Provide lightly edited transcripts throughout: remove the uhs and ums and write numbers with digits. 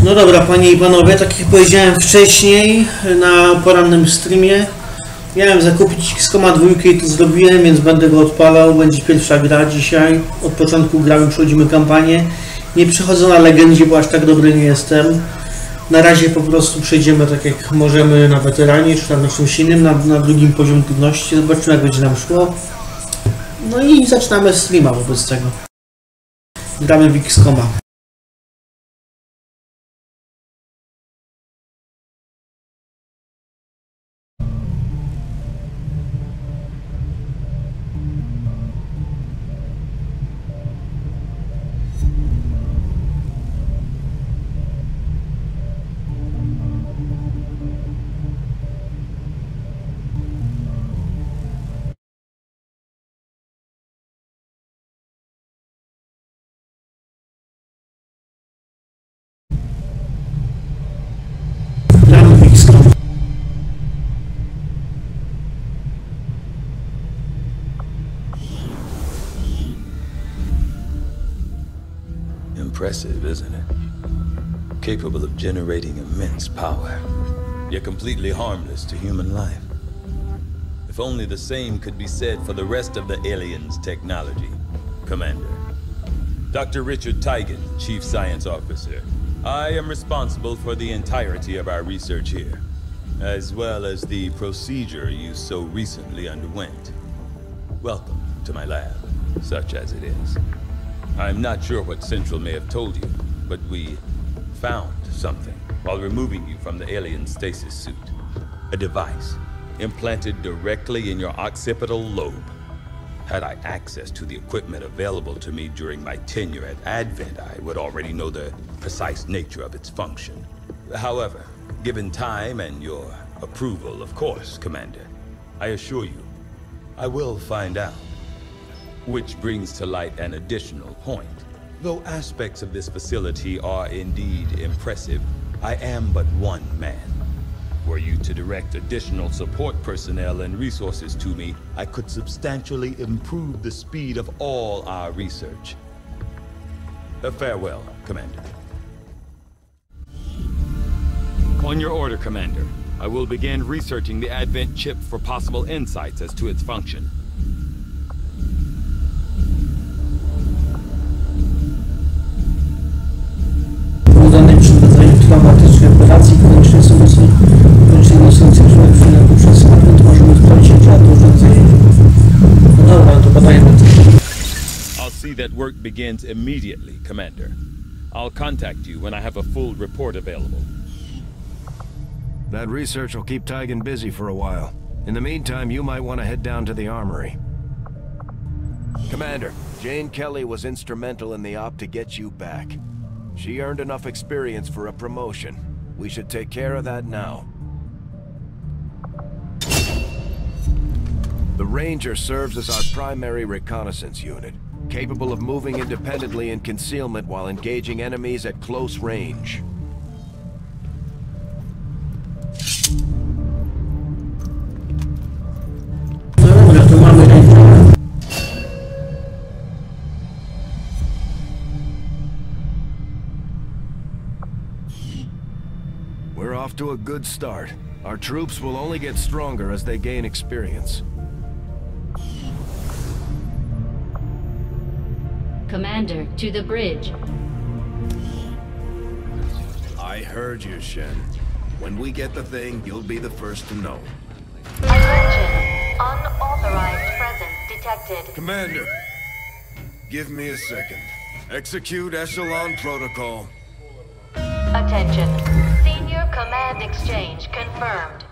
No dobra, panie i panowie, tak jak powiedziałem wcześniej na porannym streamie, miałem zakupić Xcoma 2 i to zrobiłem, więc będę go odpalał, będzie pierwsza gra dzisiaj. Od początku gramy, przechodzimy kampanię. Nie przechodzę na legendzie, bo aż tak dobry nie jestem. Na razie po prostu przejdziemy tak jak możemy na weteranie, czy tam na czymś innym, na drugim poziomie trudności. Zobaczymy, jak będzie nam szło. No i zaczynamy streama wobec tego. Gramy w Xcoma. Impressive, isn't it? Capable of generating immense power, yet completely harmless to human life. If only the same could be said for the rest of the aliens' technology. Commander. Dr. Richard Teigen, Chief Science Officer. I am responsible for the entirety of our research here, as well as the procedure you so recently underwent. Welcome to my lab, such as it is. I'm not sure what Central may have told you, but we found something while removing you from the alien stasis suit. A device implanted directly in your occipital lobe. Had I access to the equipment available to me during my tenure at Advent, I would already know the precise nature of its function. However, given time and your approval, of course, Commander, I assure you, I will find out. Which brings to light an additional point. Though aspects of this facility are indeed impressive, I am but one man. Were you to direct additional support personnel and resources to me, I could substantially improve the speed of all our research. Farewell, Commander. On your order, Commander. I will begin researching the Advent chip for possible insights as to its function. Traumatycznej operacji konieczne są centralne przyjęte przez Advent. Możemy sprawdzić, czy to urządzenie. No dobra, to badajmy to. I'll see that work begins immediately, Commander. I'll contact you when I have a full report available. That research will keep Teigen busy for a while. In the meantime, you might want to head down to the armory. Commander, Jane Kelly was instrumental in the op to get you back. She earned enough experience for a promotion. We should take care of that now. The Ranger serves as our primary reconnaissance unit, capable of moving independently in concealment while engaging enemies at close range. We're off to a good start. Our troops will only get stronger as they gain experience. Commander, to the bridge. I heard you, Shen. When we get the thing, you'll be the first to know. Attention. Unauthorized presence detected. Commander, give me a second. Execute Echelon Protocol. Attention. Senior Command Exchange confirmed.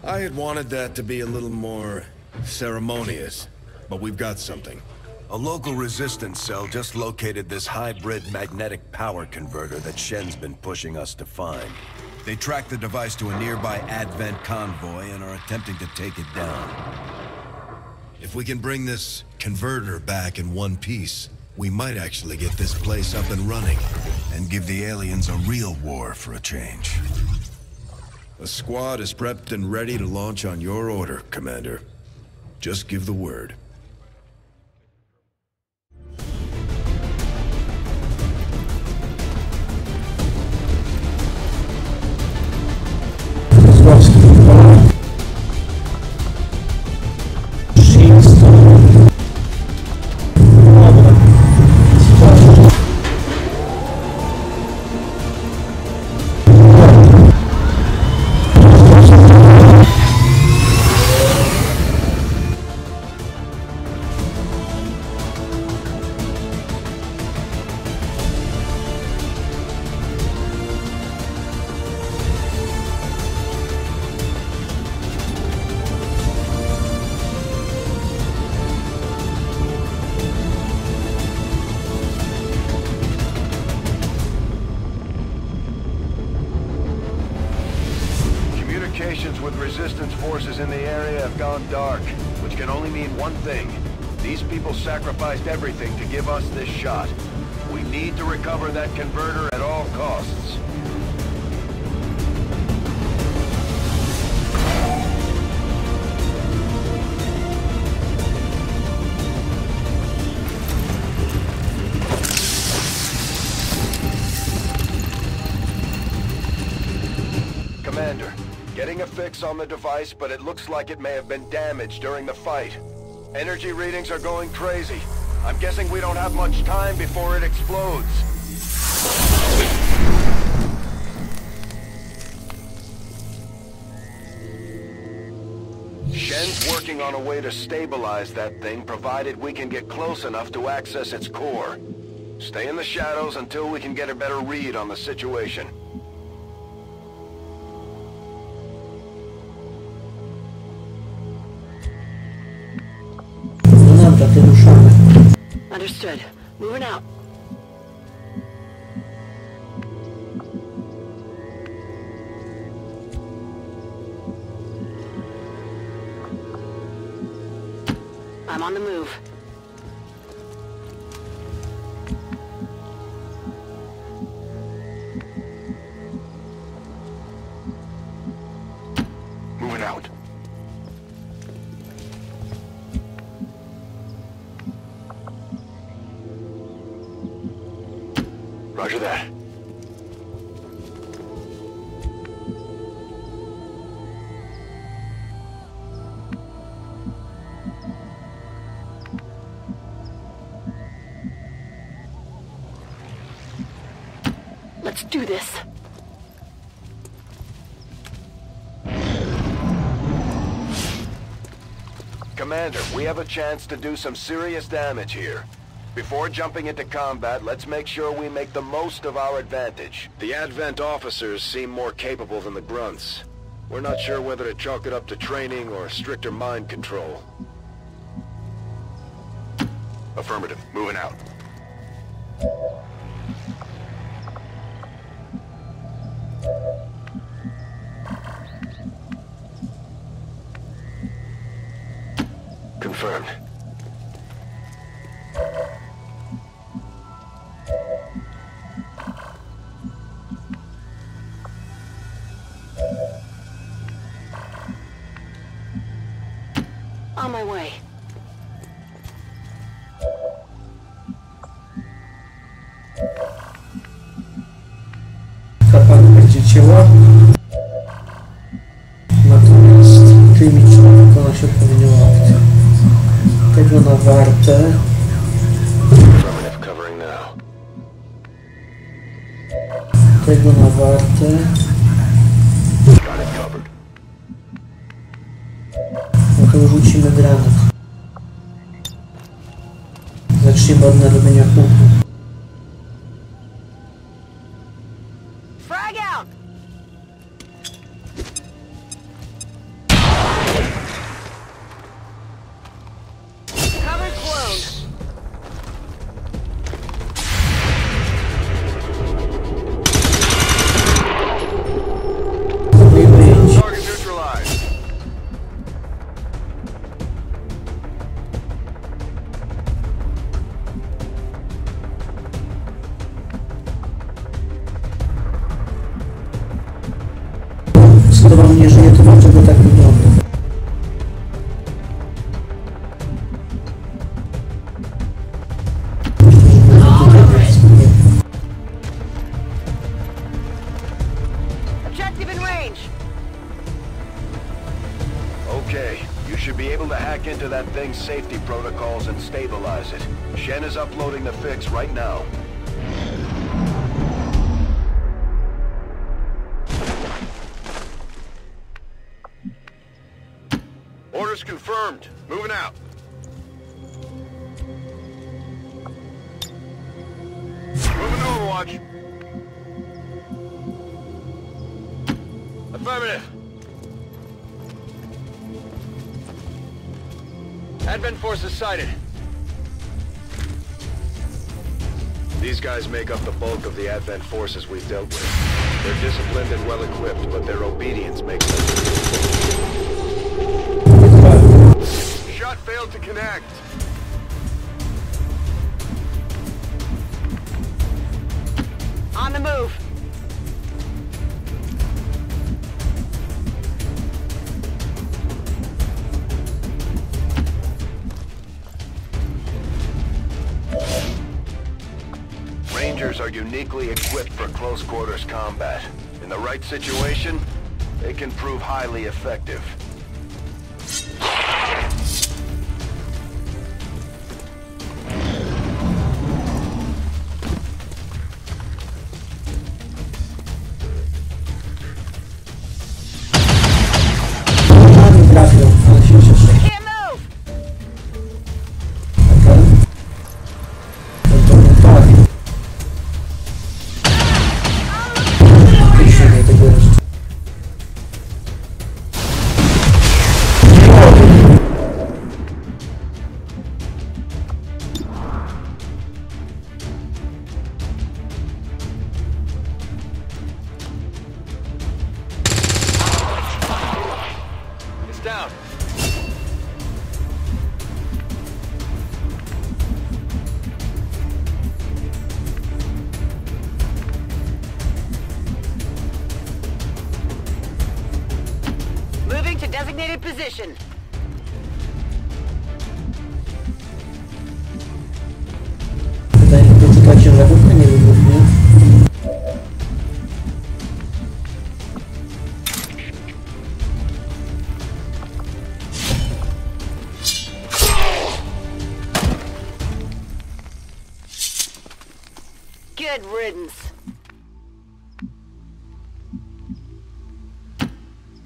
I had wanted that to be a little more ceremonious, but we've got something. A local resistance cell just located this hybrid magnetic power converter that Shen's been pushing us to find. They tracked the device to a nearby Advent convoy and are attempting to take it down. If we can bring this converter back in one piece, we might actually get this place up and running and give the aliens a real war for a change. The squad is prepped and ready to launch on your order, Commander. Just give the word. resistance forces in the area have gone dark, which can only mean one thing. These people sacrificed everything to give us this shot. We need to recover that converter at all costs. Commander, getting a fix on the device, but it looks like it may have been damaged during the fight. Energy readings are going crazy. I'm guessing we don't have much time before it explodes. Shen's working on a way to stabilize that thing, provided we can get close enough to access its core. Stay in the shadows until we can get a better read on the situation. Understood. Moving out. I'm on the move. Moving out. Roger that. Let's do this. Commander, we have a chance to do some serious damage here. Before jumping into combat, let's make sure we make the most of our advantage. The Advent officers seem more capable than the grunts. We're not sure whether to chalk it up to training or stricter mind control. Affirmative. Moving out. Confirmed. On my way. Kapłan będzie ciała. Natomiast chemiczna wykona się odpowiednią akcję. Tego na wartę. Affirmative. Covering now. Tego na wartę. Got it covered. No to rzucimy granat. Zaczniemy od narobienia puchu. Frag out! Cover's blown. Target neutralized. Skoro on nie żyje, to dlaczego tak wygląda? Objective in range. Okay, you should be able to hack into that thing's safety protocols and stabilize it. Shen is uploading the fix right now. Orders confirmed. Moving out. Moving to Overwatch. Affirmative. Advent forces sighted. These guys make up the bulk of the Advent forces we've dealt with. They're disciplined and well-equipped, but their obedience makes them to connect. On the move. Rangers are uniquely equipped for close quarters combat. In the right situation, they can prove highly effective. Nie trafił, ale się cieszę. Can't move. Piszenie tego jeszcze. It's down. Moving to designated position. Wydaje mi się, że ta ciężarówka nie wybuchnie. Good riddance.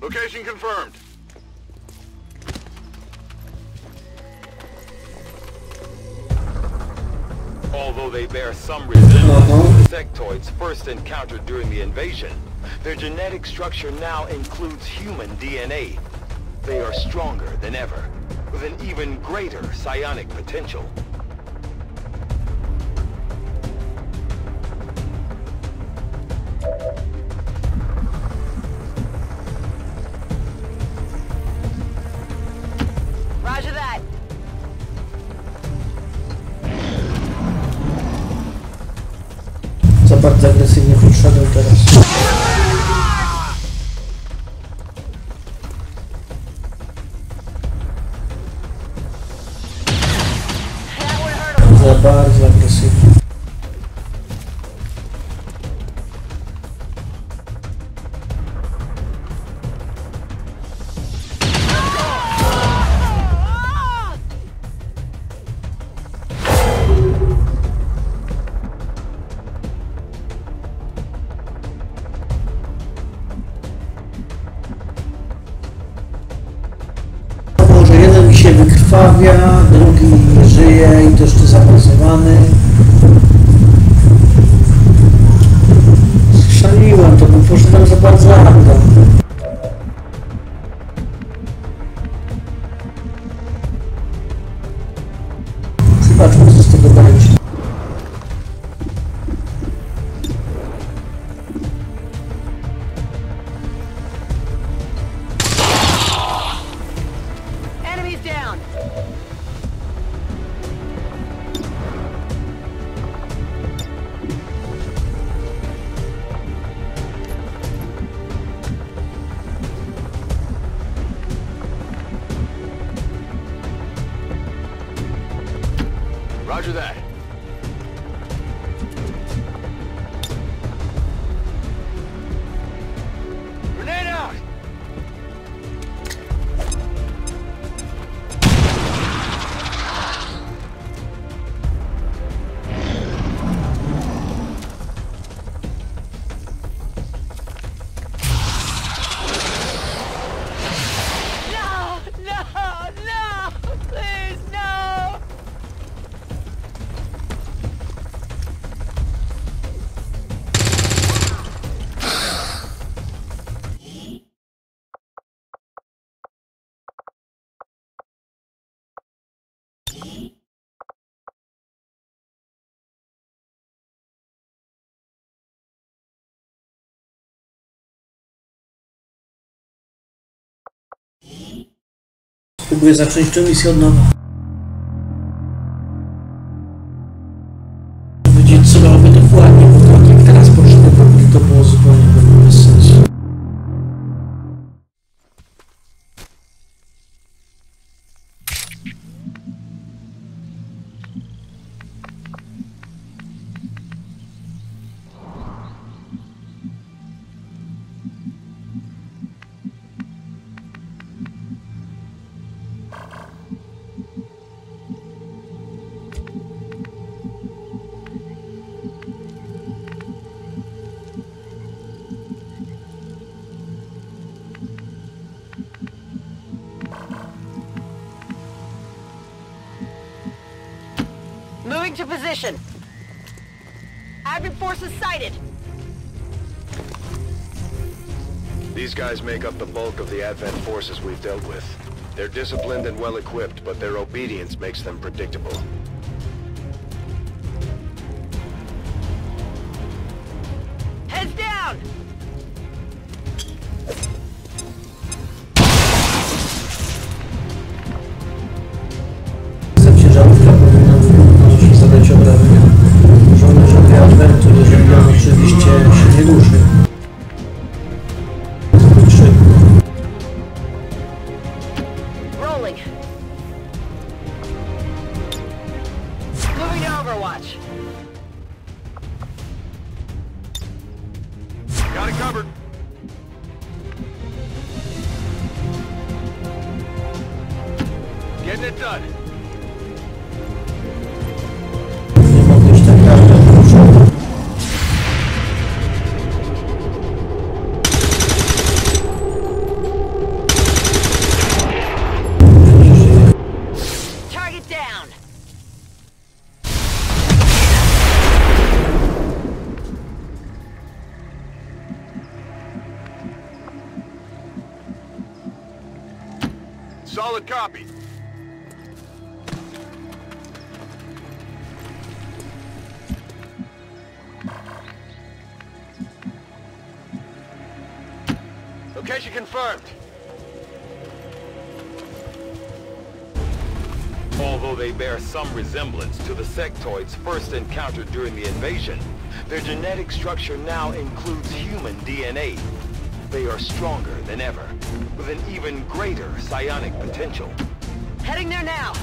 Location confirmed. Although they bear some resemblance Uh-huh. to the sectoids first encountered during the invasion, their genetic structure now includes human DNA. They are stronger than ever, with an even greater psionic potential. Roger that. Za bardzo agresywnie podszedł teraz. That would hurt a Za bardzo agresywnie. Może jeden mi się wykrwawia, drugi nie żyje i to jeszcze zaawansowany. Szaliłem to, bo poszedłem za bardzo argo. Zobaczmy, co z tego będzie. Enemies down. Roger that. Grenade out! No, no, no! Please, no! Spróbuję zacząć tę misję od nowa. Dokładnie, bo tak jak teraz poszedłem, to było zupełnie bez sensu. Moving to position. Advent forces sighted. These guys make up the bulk of the Advent forces we've dealt with. They're disciplined and well-equipped, but their obedience makes them predictable. Heads down! Ciężarówka powinna wykonać zadać obrażenia. Żołnierzowie Adwentu, jeżeli on oczywiście się nie ruszy. Rolling. Moving to Overwatch. Got it covered. Getting it done. Nie mogę iść tak dalej. Target down. Solid copy. Location confirmed. Although they bear some resemblance to the sectoids first encountered during the invasion, their genetic structure now includes human DNA. They are stronger than ever, with an even greater psionic potential. Heading there now.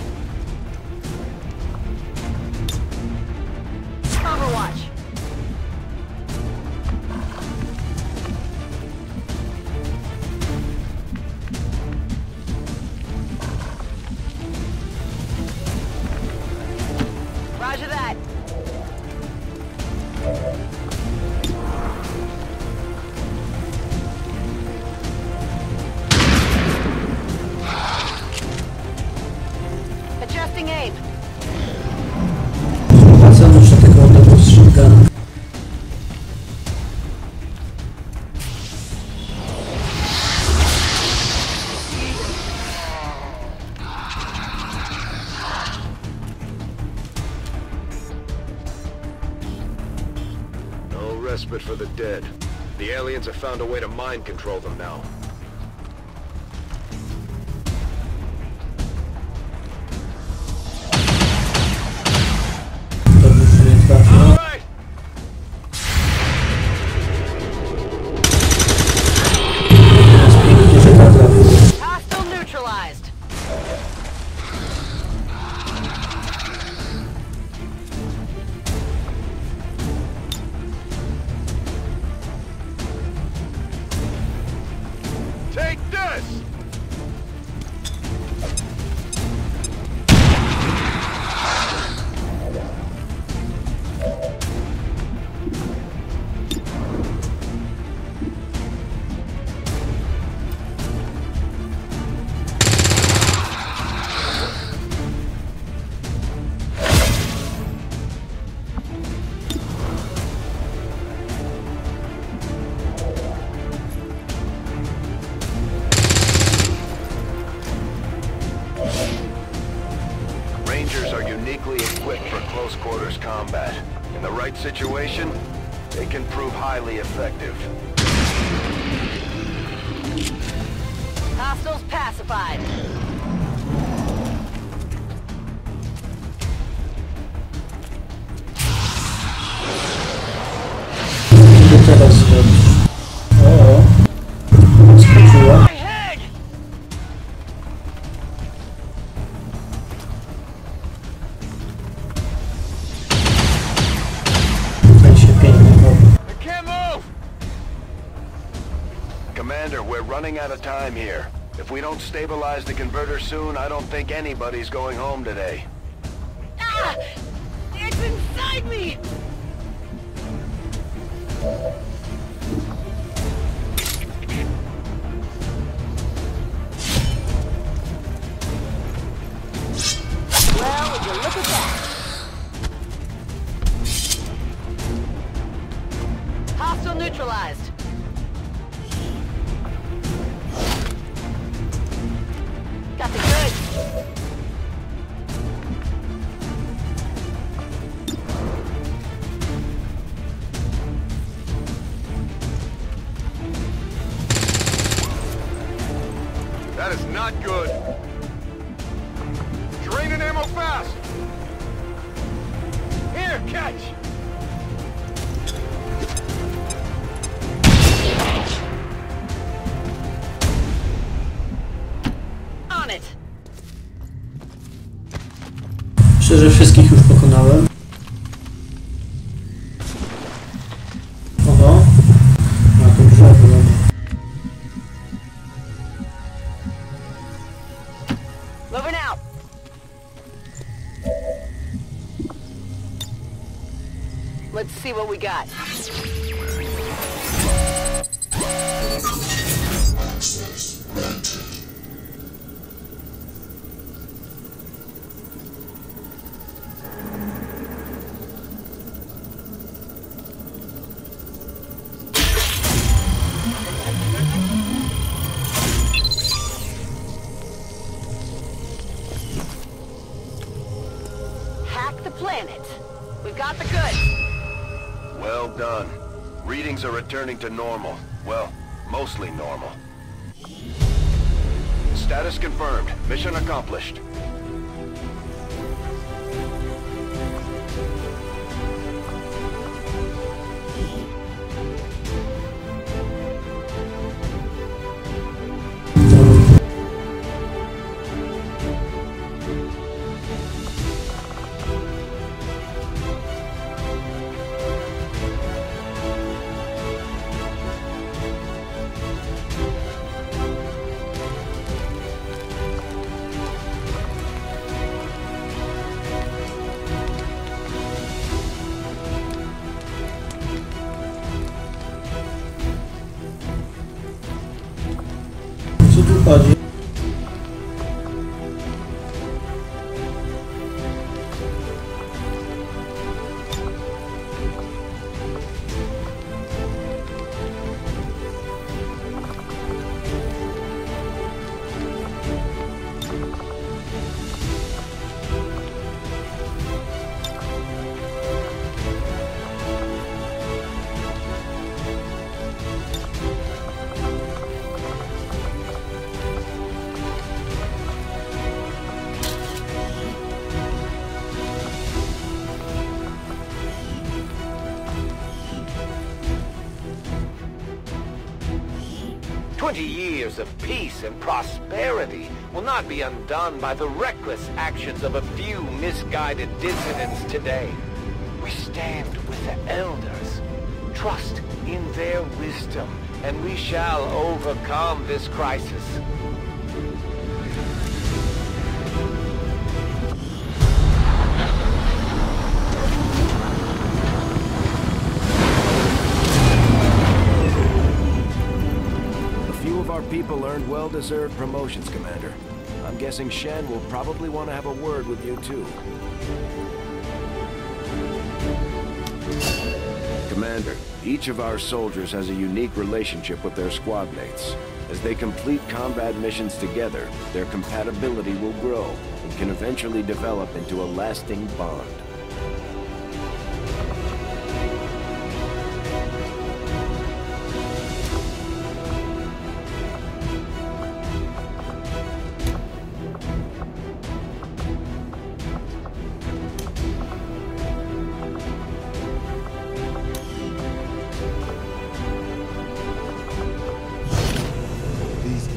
Overwatch. Roger that. Adjusting aim. Wracam już do tego oddechu z shotguna. No respite for the dead. The aliens have found a way to mind control them now. To już nie trafię. All right. Teraz pięknie, że tak trafił. Hostile neutralized. Take this! Rangers are uniquely equipped for close quarters combat. In the right situation, they can prove highly effective. Hostiles pacified. running out of time here. If we don't stabilize the converter soon, I don't think anybody's going home today. Ah! It's inside me! Well, would you look at that? Hostile neutralized. Got the goods. That is not good. Draining ammo fast. Here, catch. On it. Myślę, że wszystkich już pokonałem. Oho. Na to drzewo. Moving out. Let's see what we got. Hack the planet. We've got the goods. Well done. Readings are returning to normal. Well, mostly normal. Status confirmed. Mission accomplished. Co tu chodzi? Years of peace and prosperity will not be undone by the reckless actions of a few misguided dissidents today. We stand with the elders. Trust in their wisdom, and we shall overcome this crisis. People earned well-deserved promotions, Commander. I'm guessing Shen will probably want to have a word with you, too. Commander, each of our soldiers has a unique relationship with their squad mates. As they complete combat missions together, their compatibility will grow and can eventually develop into a lasting bond.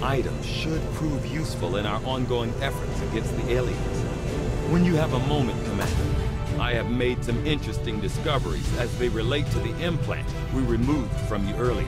Items should prove useful in our ongoing efforts against the aliens. When you have a moment, Commander, I have made some interesting discoveries as they relate to the implant we removed from you earlier.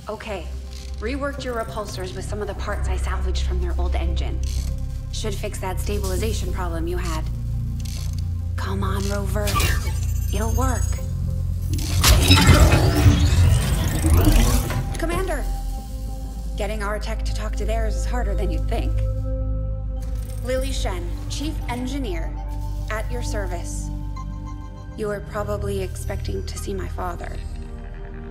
Okay. Reworked your repulsors with some of the parts I salvaged from their old engine. Should fix that stabilization problem you had. Come on, Rover. It'll work. Commander! Getting our tech to talk to theirs is harder than you'd think. Lily Shen, Chief Engineer, at your service. You were probably expecting to see my father.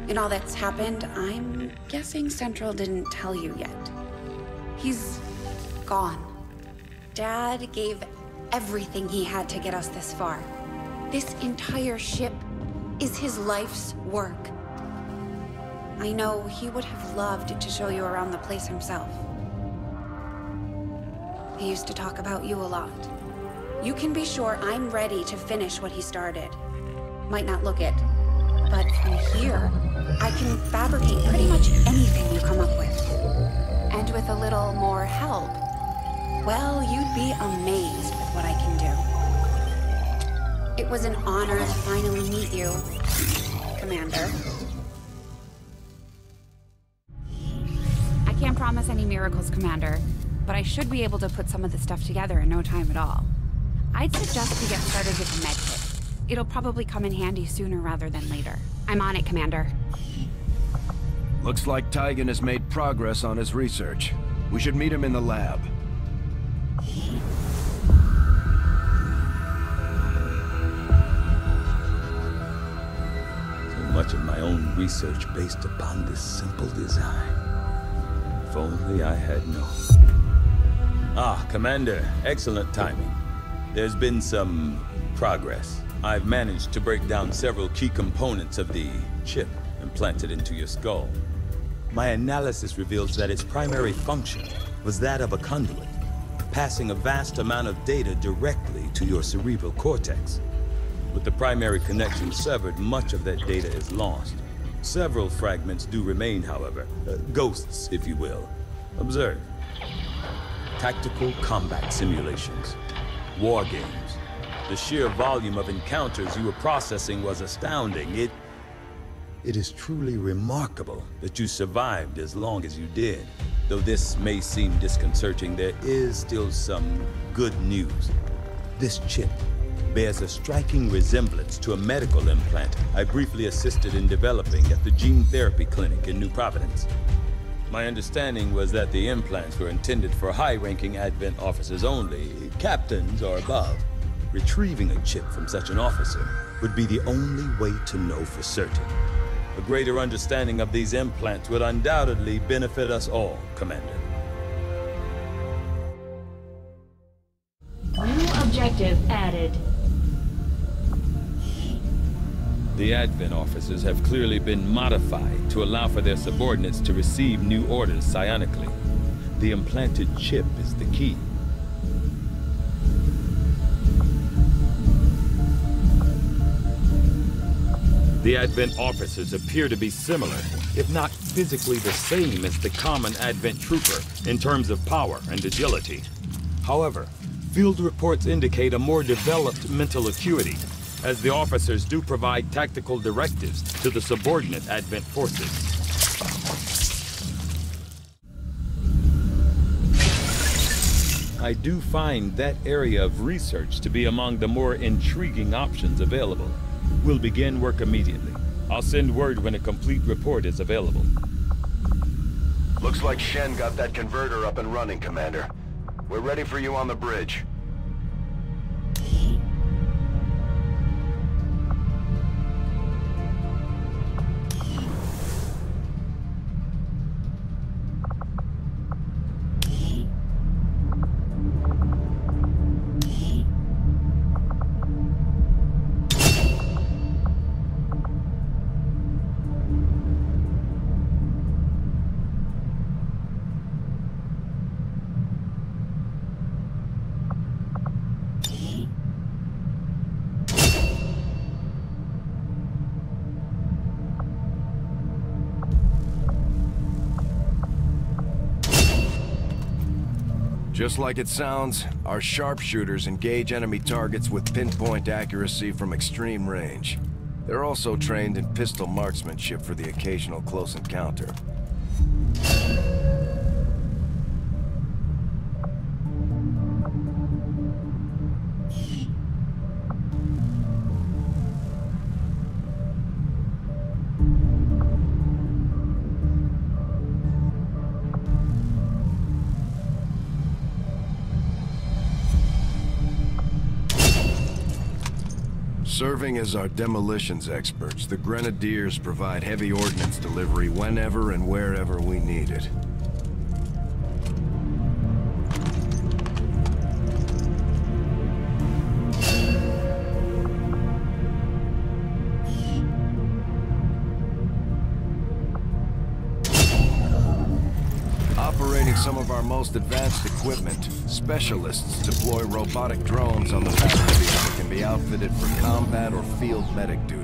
In all that's happened, I'm guessing Central didn't tell you yet. He's gone. Dad gave everything he had to get us this far. This entire ship is his life's work. I know he would have loved to show you around the place himself. He used to talk about you a lot. You can be sure I'm ready to finish what he started. Might not look it, but from here, I can fabricate pretty much anything you come up with. And with a little more help, well, you'd be amazed with what I can do. It was an honor to finally meet you, Commander. I can't promise any miracles, Commander, but I should be able to put some of the stuff together in no time at all. I'd suggest we get started with the med kit. It'll probably come in handy sooner rather than later. I'm on it, Commander. Looks like Tygan has made progress on his research. We should meet him in the lab. So much of my own research based upon this simple design. If only I had known. Ah, Commander, excellent timing. There's been some progress. I've managed to break down several key components of the chip implanted into your skull. My analysis reveals that its primary function was that of a conduit, passing a vast amount of data directly to your cerebral cortex. With the primary connection severed, much of that data is lost. Several fragments do remain, however. Ghosts, if you will. Observe. Tactical combat simulations. War games. The sheer volume of encounters you were processing was astounding. It is truly remarkable that you survived as long as you did. Though this may seem disconcerting, there is still some good news. This chip bears a striking resemblance to a medical implant I briefly assisted in developing at the gene therapy clinic in New Providence. My understanding was that the implants were intended for high-ranking Advent officers only, captains or above. Retrieving a chip from such an officer would be the only way to know for certain. A greater understanding of these implants would undoubtedly benefit us all, Commander. New objective added. The Advent officers have clearly been modified to allow for their subordinates to receive new orders psionically. The implanted chip is the key. The Advent officers appear to be similar, if not physically the same as the common Advent trooper in terms of power and agility. However, field reports indicate a more developed mental acuity, as the officers do provide tactical directives to the subordinate Advent forces. I do find that area of research to be among the more intriguing options available. We'll begin work immediately. I'll send word when a complete report is available. Looks like Shen got that converter up and running, Commander. We're ready for you on the bridge. Just like it sounds, our sharpshooters engage enemy targets with pinpoint accuracy from extreme range. They're also trained in pistol marksmanship for the occasional close encounter. Serving as our demolitions experts, the Grenadiers provide heavy ordnance delivery whenever and wherever we need it. Operating some of our most advanced equipment, specialists deploy robotic drones on the battlefield that can be outfitted for combat or field medic duty.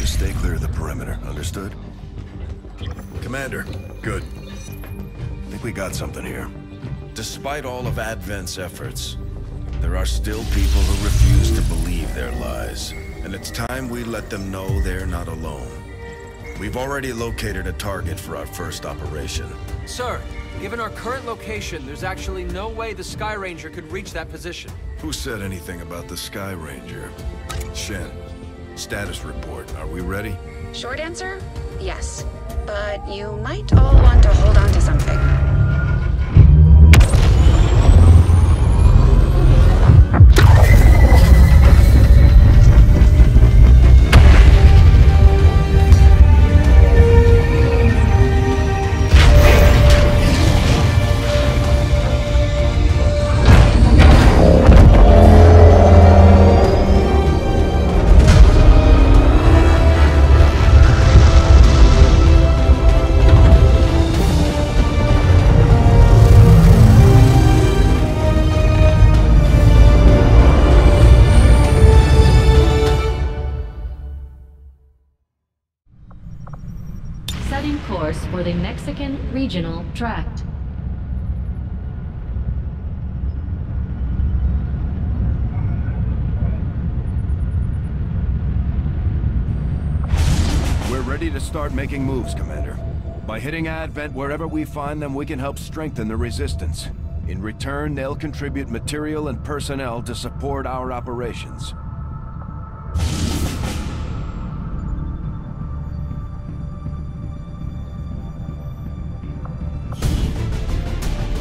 Stay clear of the perimeter, understood? Commander, good. I think we got something here. Despite all of Advent's efforts, there are still people who refuse to believe their lies. And it's time we let them know they're not alone. We've already located a target for our first operation. Sir, given our current location, there's actually no way the Sky Ranger could reach that position. Who said anything about the Sky Ranger? Shen. Status report. Are we ready? Short answer, yes. But you might all want to hold on to something. Setting course for the Mexican Regional Tract. We're ready to start making moves, Commander. By hitting Advent wherever we find them, we can help strengthen the Resistance. In return, they'll contribute material and personnel to support our operations.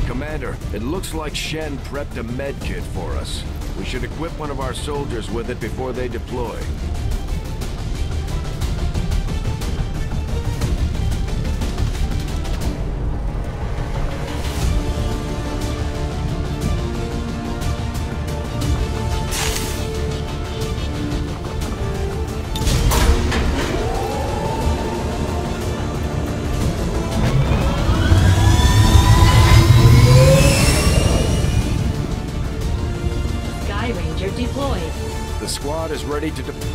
Commander, it looks like Shen prepped a med kit for us. We should equip one of our soldiers with it before they deploy. Deployed. The squad is ready to deploy.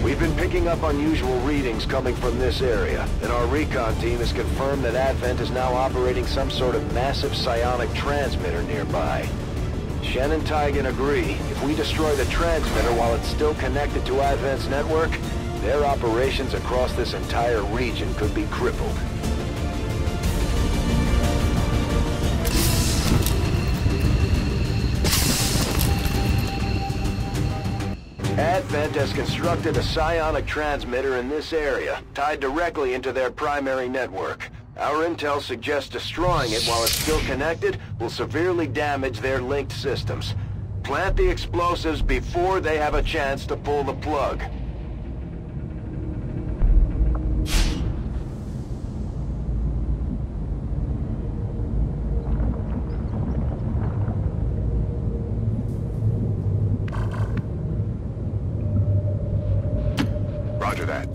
We've been picking up unusual readings coming from this area, and our recon team has confirmed that Advent is now operating some sort of massive psionic transmitter nearby. Shen and Tygan agree, if we destroy the transmitter while it's still connected to Advent's network, their operations across this entire region could be crippled. Advent has constructed a psionic transmitter in this area, tied directly into their primary network. Our intel suggests destroying it while it's still connected will severely damage their linked systems. Plant the explosives before they have a chance to pull the plug. Roger that.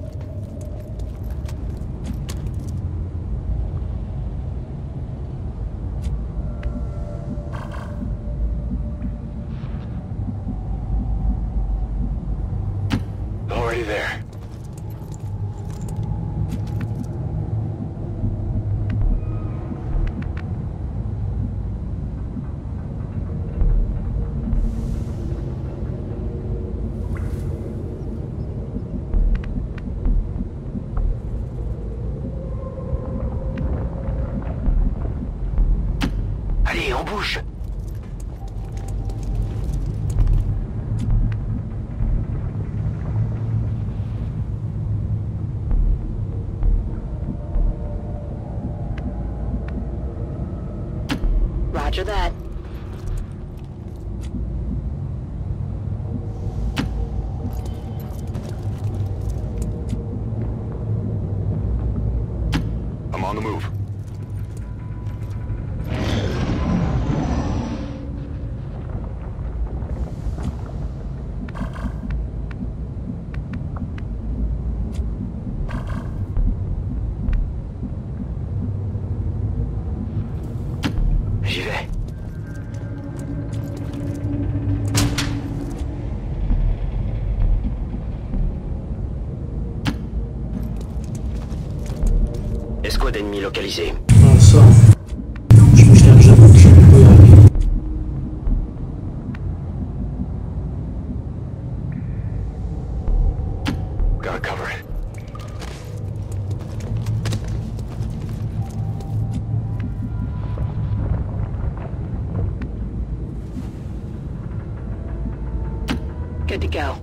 Already there. Allez, on bouge. Roger that. I'm on the move. J'y vais. Escouade ennemie localisée. No co? Już myślałem, że Bóg się nie pojawi. Gotta cover it. Good to go.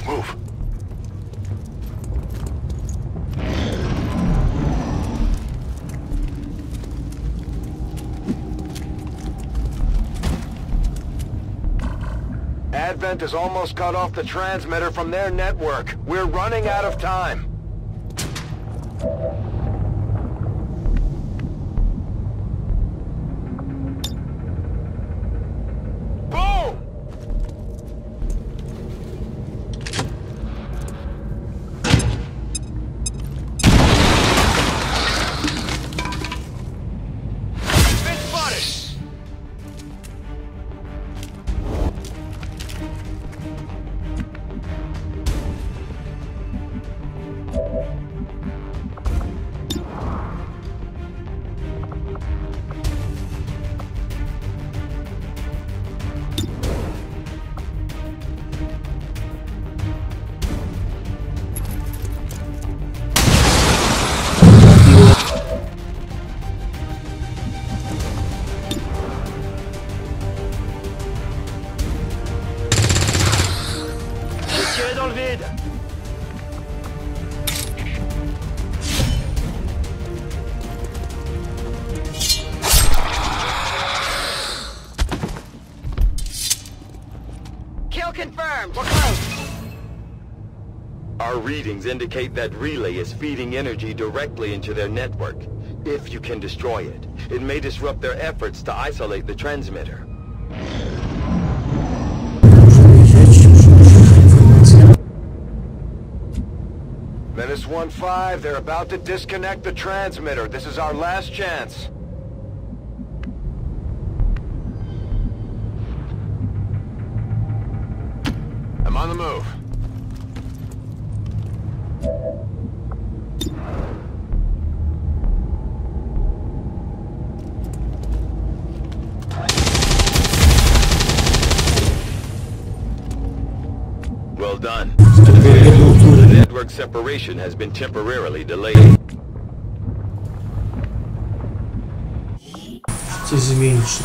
Move. Advent has almost cut off the transmitter from their network. We're running out of time. Boom! Been spotted! Tirez dans le vide! Kill confirmed. We're close. Our readings indicate that relay is feeding energy directly into their network. If you can destroy it, it may disrupt their efforts to isolate the transmitter. Menace 1-5, they're about to disconnect the transmitter. This is our last chance. I'm on the move. Well done. Jedną turę. network separation has been temporarily delayed. Coś zmienić.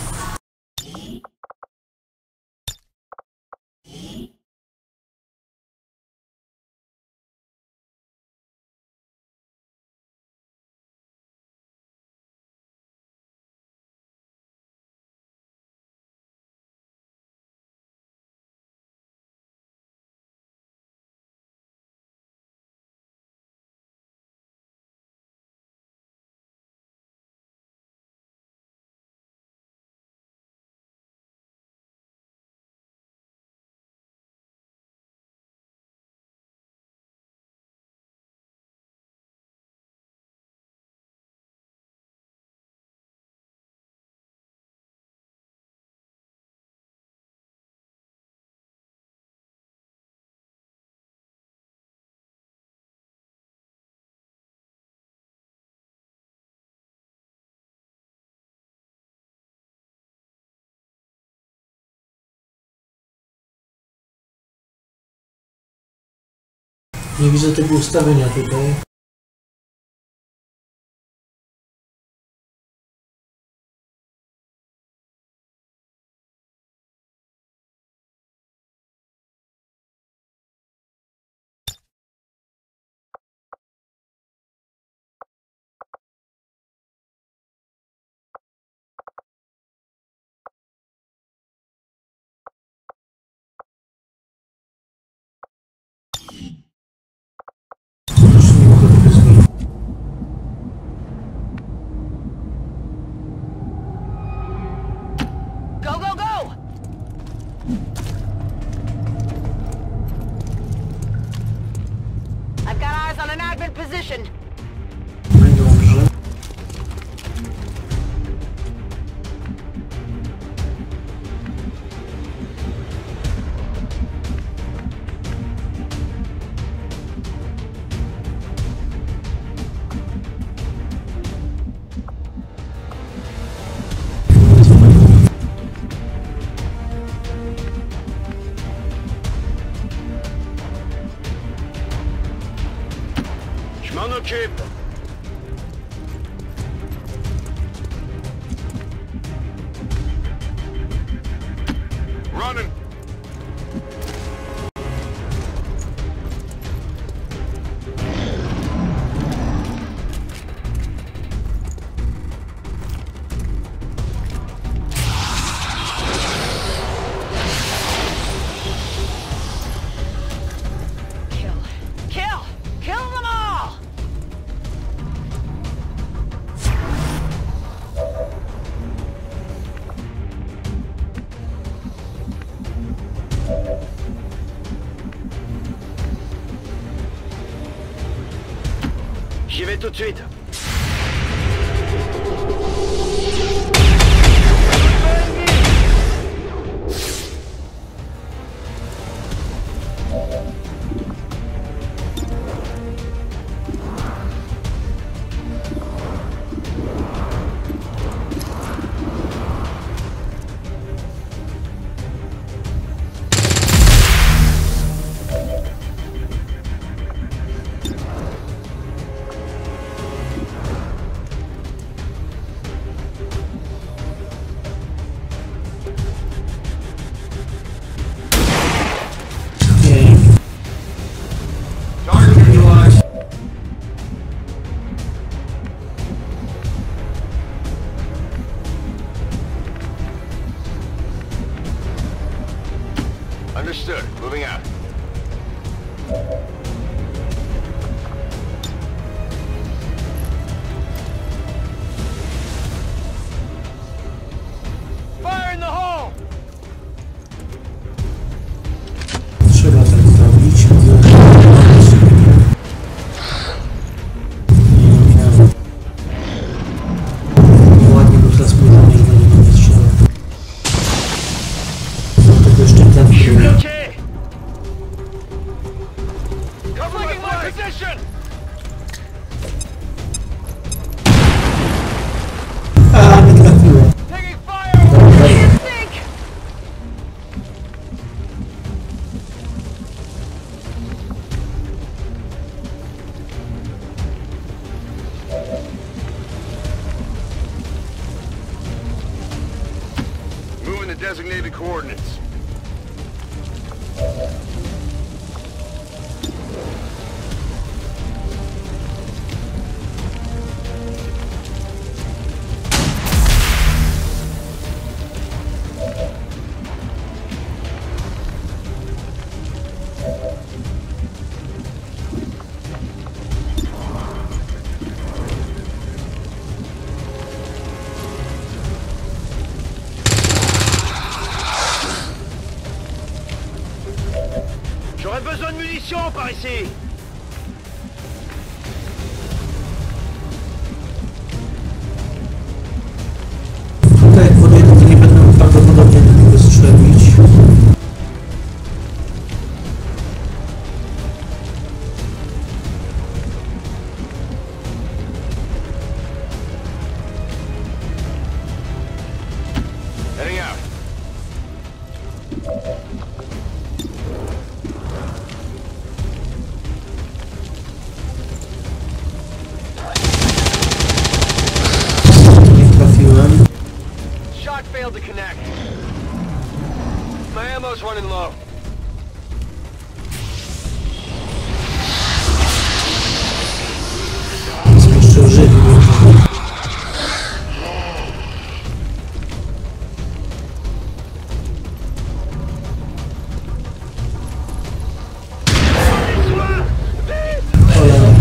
Nie widzę tego ustawienia tutaj. Już nie mogę tego zmienić. Go, go, go! I've got eyes on an admin position. Dobrze. Shimano chip. Running. Kill them all! J'y vais tout de suite. Understood. Moving out. Fire in the hole! Trzeba tak zrobić. Ładnie go teraz spojrzał, nie będzie strzelał. Dlatego jeszcze ten Okay. Cover my position! A, nie trafiłem. Taking fire! Think! designated coordinates. J'aurais besoin de munitions par ici. Tutaj jak podjedę, to nie będę mógł prawdopodobnie do niego strzelić. Heading out. Nie trafiłem. Shot failed to connect. My ammo's running low. Zniszczył żywi. Cholera.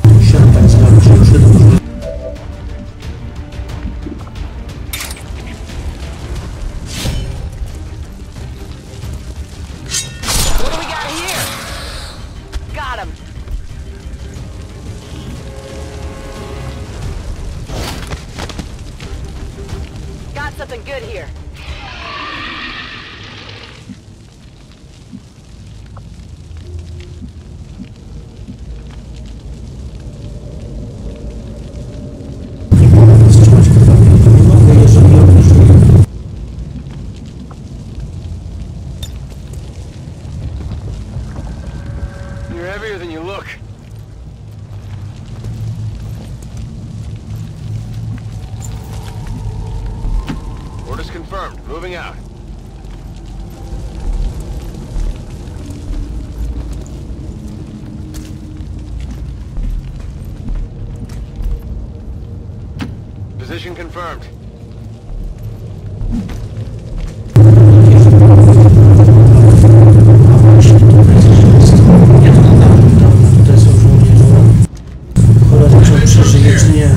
Musiałem tak zrobić, że przydłużył. What do we got here? Got him. Got something good here. Nie mogę wstrzymać krwawienia. Nie mogę, jeżeli on już nie... You're heavier than you look. Orders confirmed. Moving out. Position confirmed. Nie to nadal, tutaj są żołnierze. Cholera, czy on przeżyje, czy nie?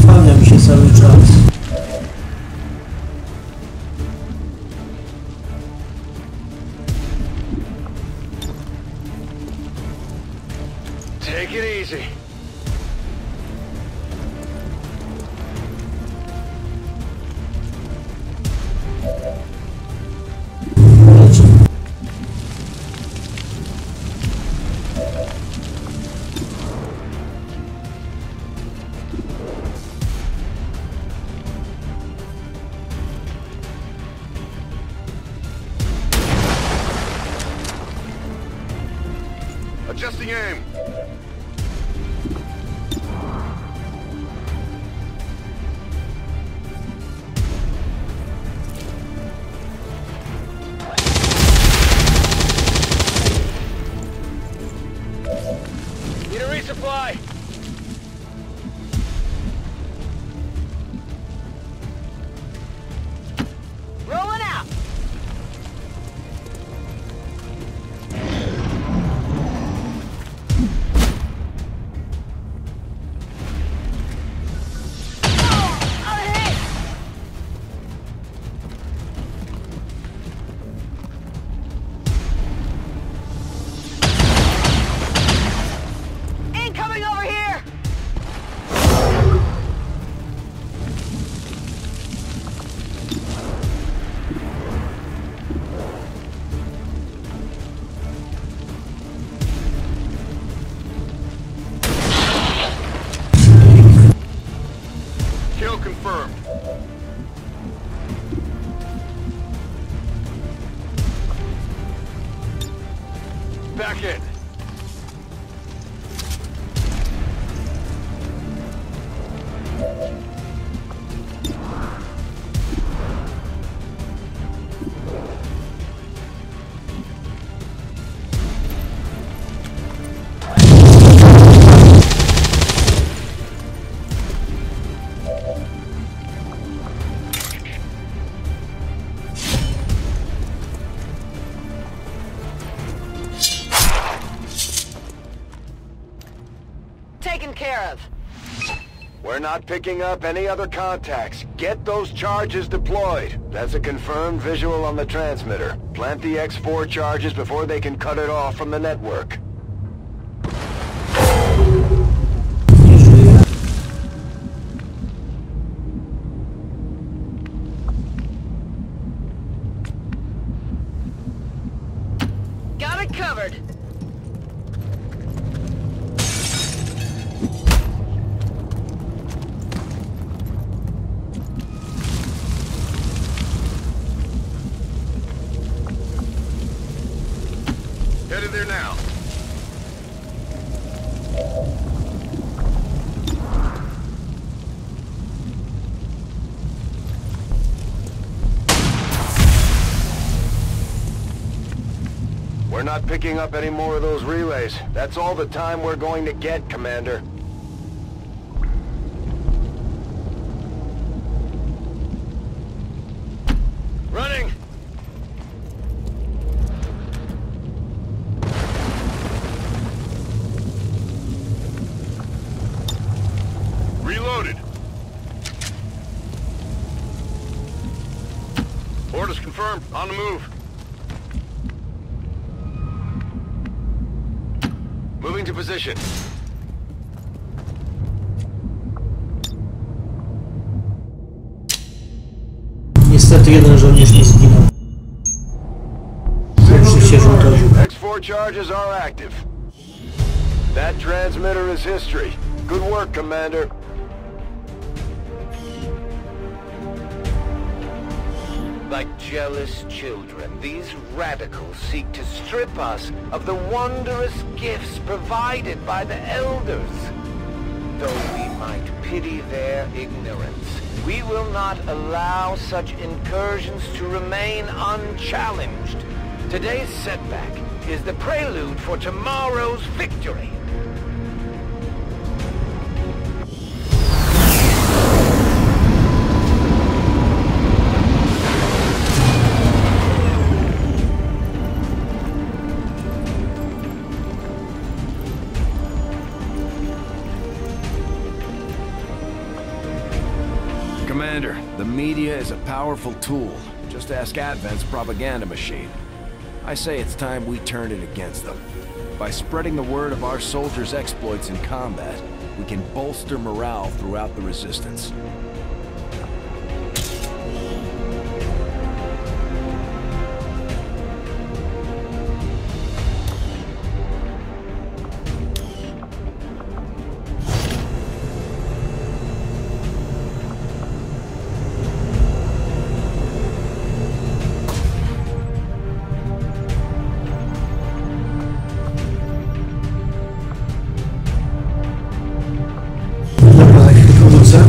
Trwania mi się cały czas. Take it easy. Leci. Adjusting aim. Need a resupply. Rolling out. back in. Taken care of. We're not picking up any other contacts. Get those charges deployed. That's a confirmed visual on the transmitter. Plant the X4 charges before they can cut it off from the network. Got it covered. Headed there now. We're not picking up any more of those relays. That's all the time we're going to get, Commander. Running! Reloaded. Orders confirmed. On the move. Moving to position. Niestety jeden żołnierz nie zginął. Oczywiście żołnierzu. X4 charges are active. That transmitter is history. Good work, Commander. Like jealous children, these radicals seek to strip us of the wondrous gifts provided by the Elders. Though we might pity their ignorance, we will not allow such incursions to remain unchallenged. Today's setback is the prelude for tomorrow's victory. Commander, the media is a powerful tool. Just ask Advent's propaganda machine. I say it's time we turn it against them. By spreading the word of our soldiers' exploits in combat, we can bolster morale throughout the Resistance. Dobra, jak wrócę.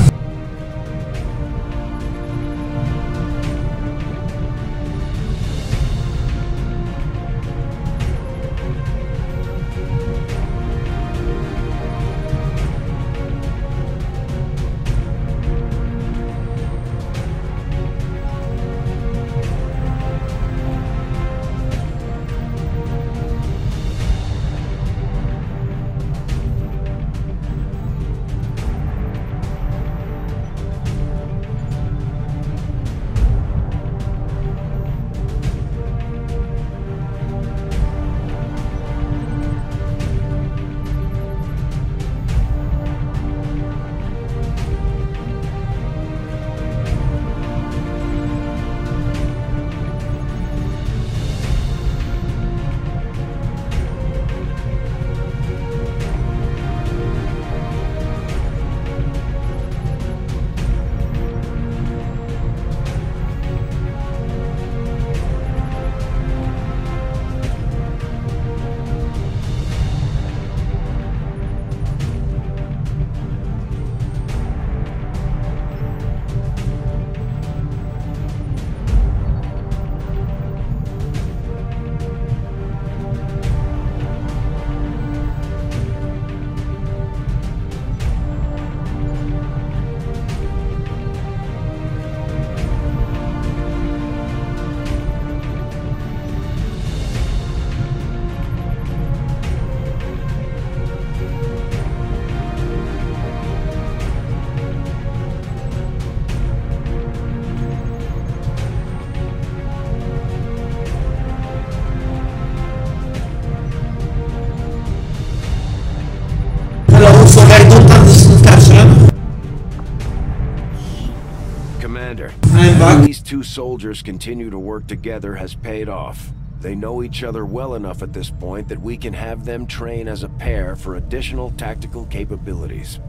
Commander, I'm back. these two soldiers continue to work together has paid off. They know each other well enough at this point that we can have them train as a pair for additional tactical capabilities.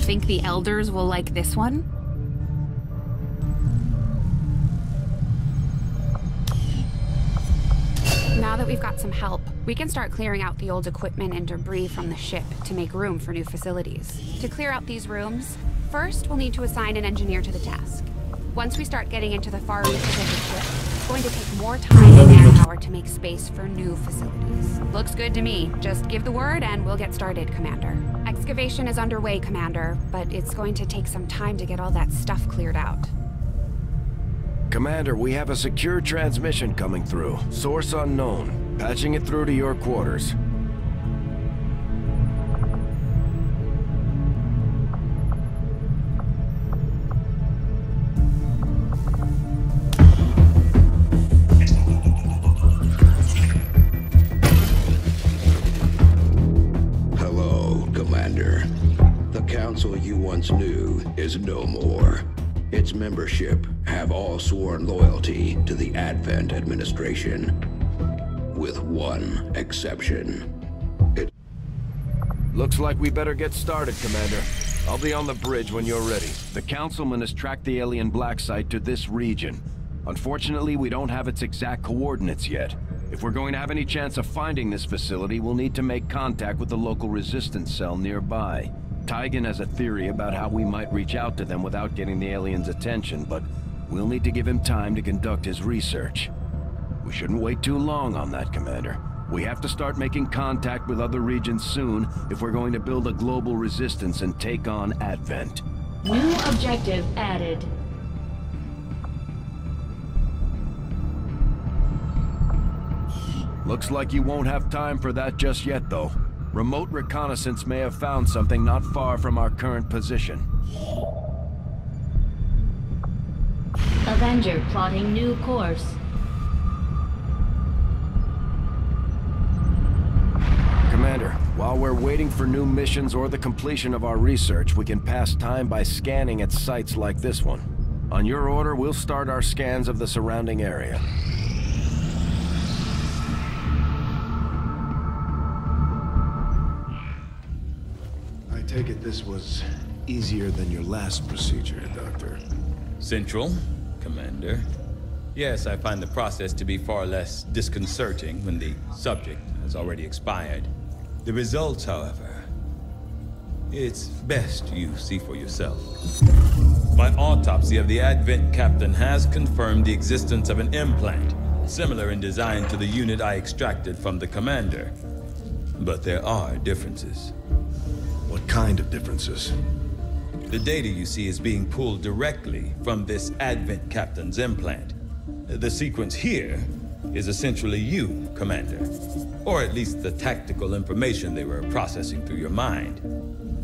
Think the elders will like this one? Now that we've got some help, we can start clearing out the old equipment and debris from the ship to make room for new facilities. To clear out these rooms, first we'll need to assign an engineer to the task. Once we start getting into the far reaches of the ship, it's going to take more time and manpower to make space for new facilities. Looks good to me. Just give the word and we'll get started, Commander. Excavation is underway, Commander, but it's going to take some time to get all that stuff cleared out. Commander, we have a secure transmission coming through. Source unknown. Patching it through to your quarters. Hello, Commander. The council you once knew is no more. Its membership have all sworn loyalty to the Advent administration, with one exception. Looks like we better get started, Commander. I'll be on the bridge when you're ready. The Councilman has tracked the alien black site to this region. Unfortunately, we don't have its exact coordinates yet. If we're going to have any chance of finding this facility, we'll need to make contact with the local resistance cell nearby. Tygan has a theory about how we might reach out to them without getting the aliens' attention, but we'll need to give him time to conduct his research. We shouldn't wait too long on that, Commander. We have to start making contact with other regions soon if we're going to build a global resistance and take on Advent. New objective added. Looks like you won't have time for that just yet, though. Remote reconnaissance may have found something not far from our current position. Avenger plotting new course. Commander, while we're waiting for new missions or the completion of our research, we can pass time by scanning at sites like this one. On your order, we'll start our scans of the surrounding area. I take it this was easier than your last procedure, Doctor. Central, Commander. Yes, I find the process to be far less disconcerting when the subject has already expired. The results, however, it's best you see for yourself. My autopsy of the Advent captain has confirmed the existence of an implant, similar in design to the unit I extracted from the commander. But there are differences. What kind of differences? The data you see is being pulled directly from this Advent captain's implant. The sequence here is essentially you, Commander. Or at least the tactical information they were processing through your mind.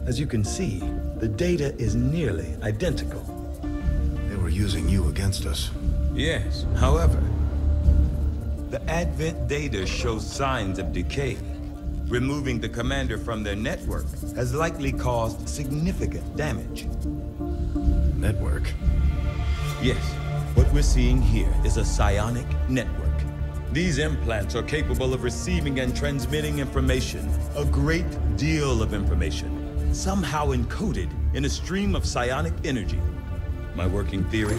As you can see, the data is nearly identical. They were using you against us. Yes, however, the Advent data shows signs of decay. Removing the commander from their network has likely caused significant damage. Network? Yes, what we're seeing here is a psionic network. These implants are capable of receiving and transmitting information, a great deal of information, somehow encoded in a stream of psionic energy. My working theory?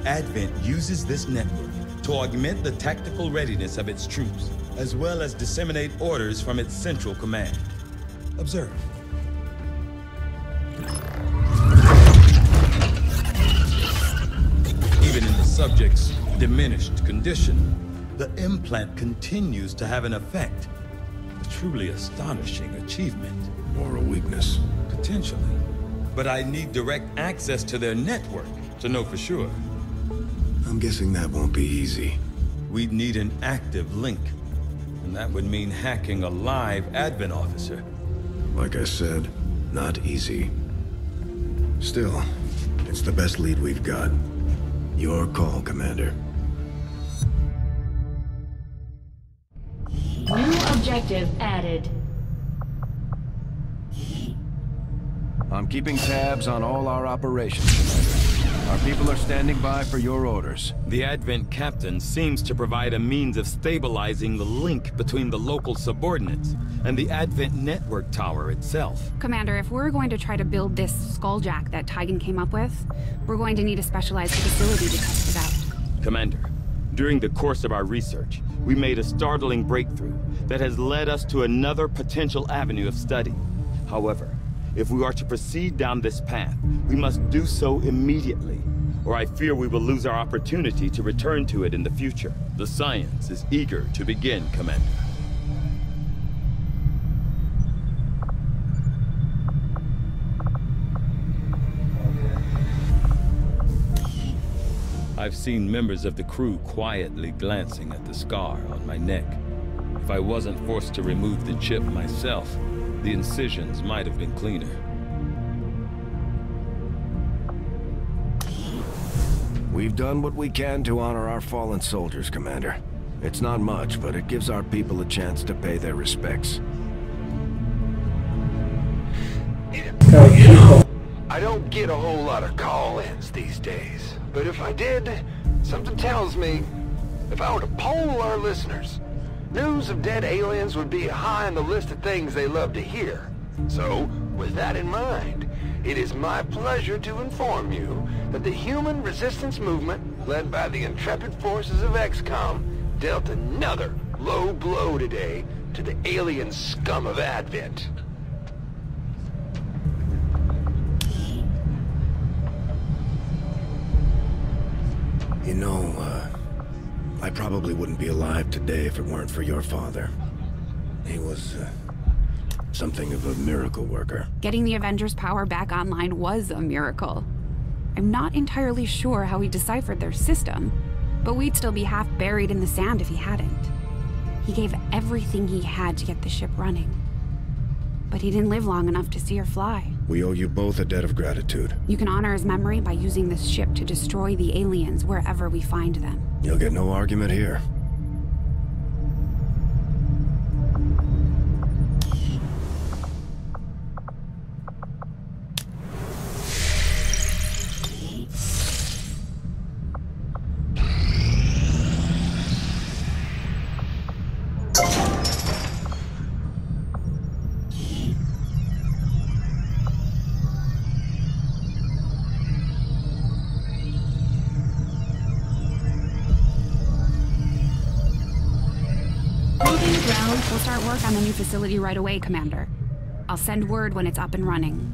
Advent uses this network to augment the tactical readiness of its troops, as well as disseminate orders from its central command. Observe. Even in the subject's diminished condition, the implant continues to have an effect. A truly astonishing achievement. Or a weakness. Potentially. But I need direct access to their network to know for sure. I'm guessing that won't be easy. we'd need an active link. And that would mean hacking a live Advent officer. Like I said, not easy. Still, it's the best lead we've got. Your call, Commander. New objective added. I'm keeping tabs on all our operations, Commander. Our people are standing by for your orders. The Advent captain seems to provide a means of stabilizing the link between the local subordinates and the Advent network tower itself. Commander, if we're going to try to build this skulljack that Tygan came up with, we're going to need a specialized facility to test it out. Commander, during the course of our research, we made a startling breakthrough that has led us to another potential avenue of study. However, if we are to proceed down this path, we must do so immediately, or I fear we will lose our opportunity to return to it in the future. The science is eager to begin, Commander. I've seen members of the crew quietly glancing at the scar on my neck. If I wasn't forced to remove the chip myself, the incisions might have been cleaner. We've done what we can to honor our fallen soldiers, Commander. It's not much, but it gives our people a chance to pay their respects. I don't get a whole lot of call-ins these days, but if I did, something tells me if I were to poll our listeners, news of dead aliens would be high on the list of things they love to hear. So, with that in mind, it is my pleasure to inform you that the human resistance movement, led by the intrepid forces of Xcom, dealt another low blow today to the alien scum of Advent. You know, I probably wouldn't be alive today if it weren't for your father. He was, something of a miracle worker. Getting the Avengers' power back online was a miracle. I'm not entirely sure how he deciphered their system, but we'd still be half buried in the sand if he hadn't. He gave everything he had to get the ship running. But he didn't live long enough to see her fly. We owe you both a debt of gratitude. You can honor his memory by using this ship to destroy the aliens wherever we find them. You'll get no argument here. We'll start work on the new facility right away, Commander. I'll send word when it's up and running.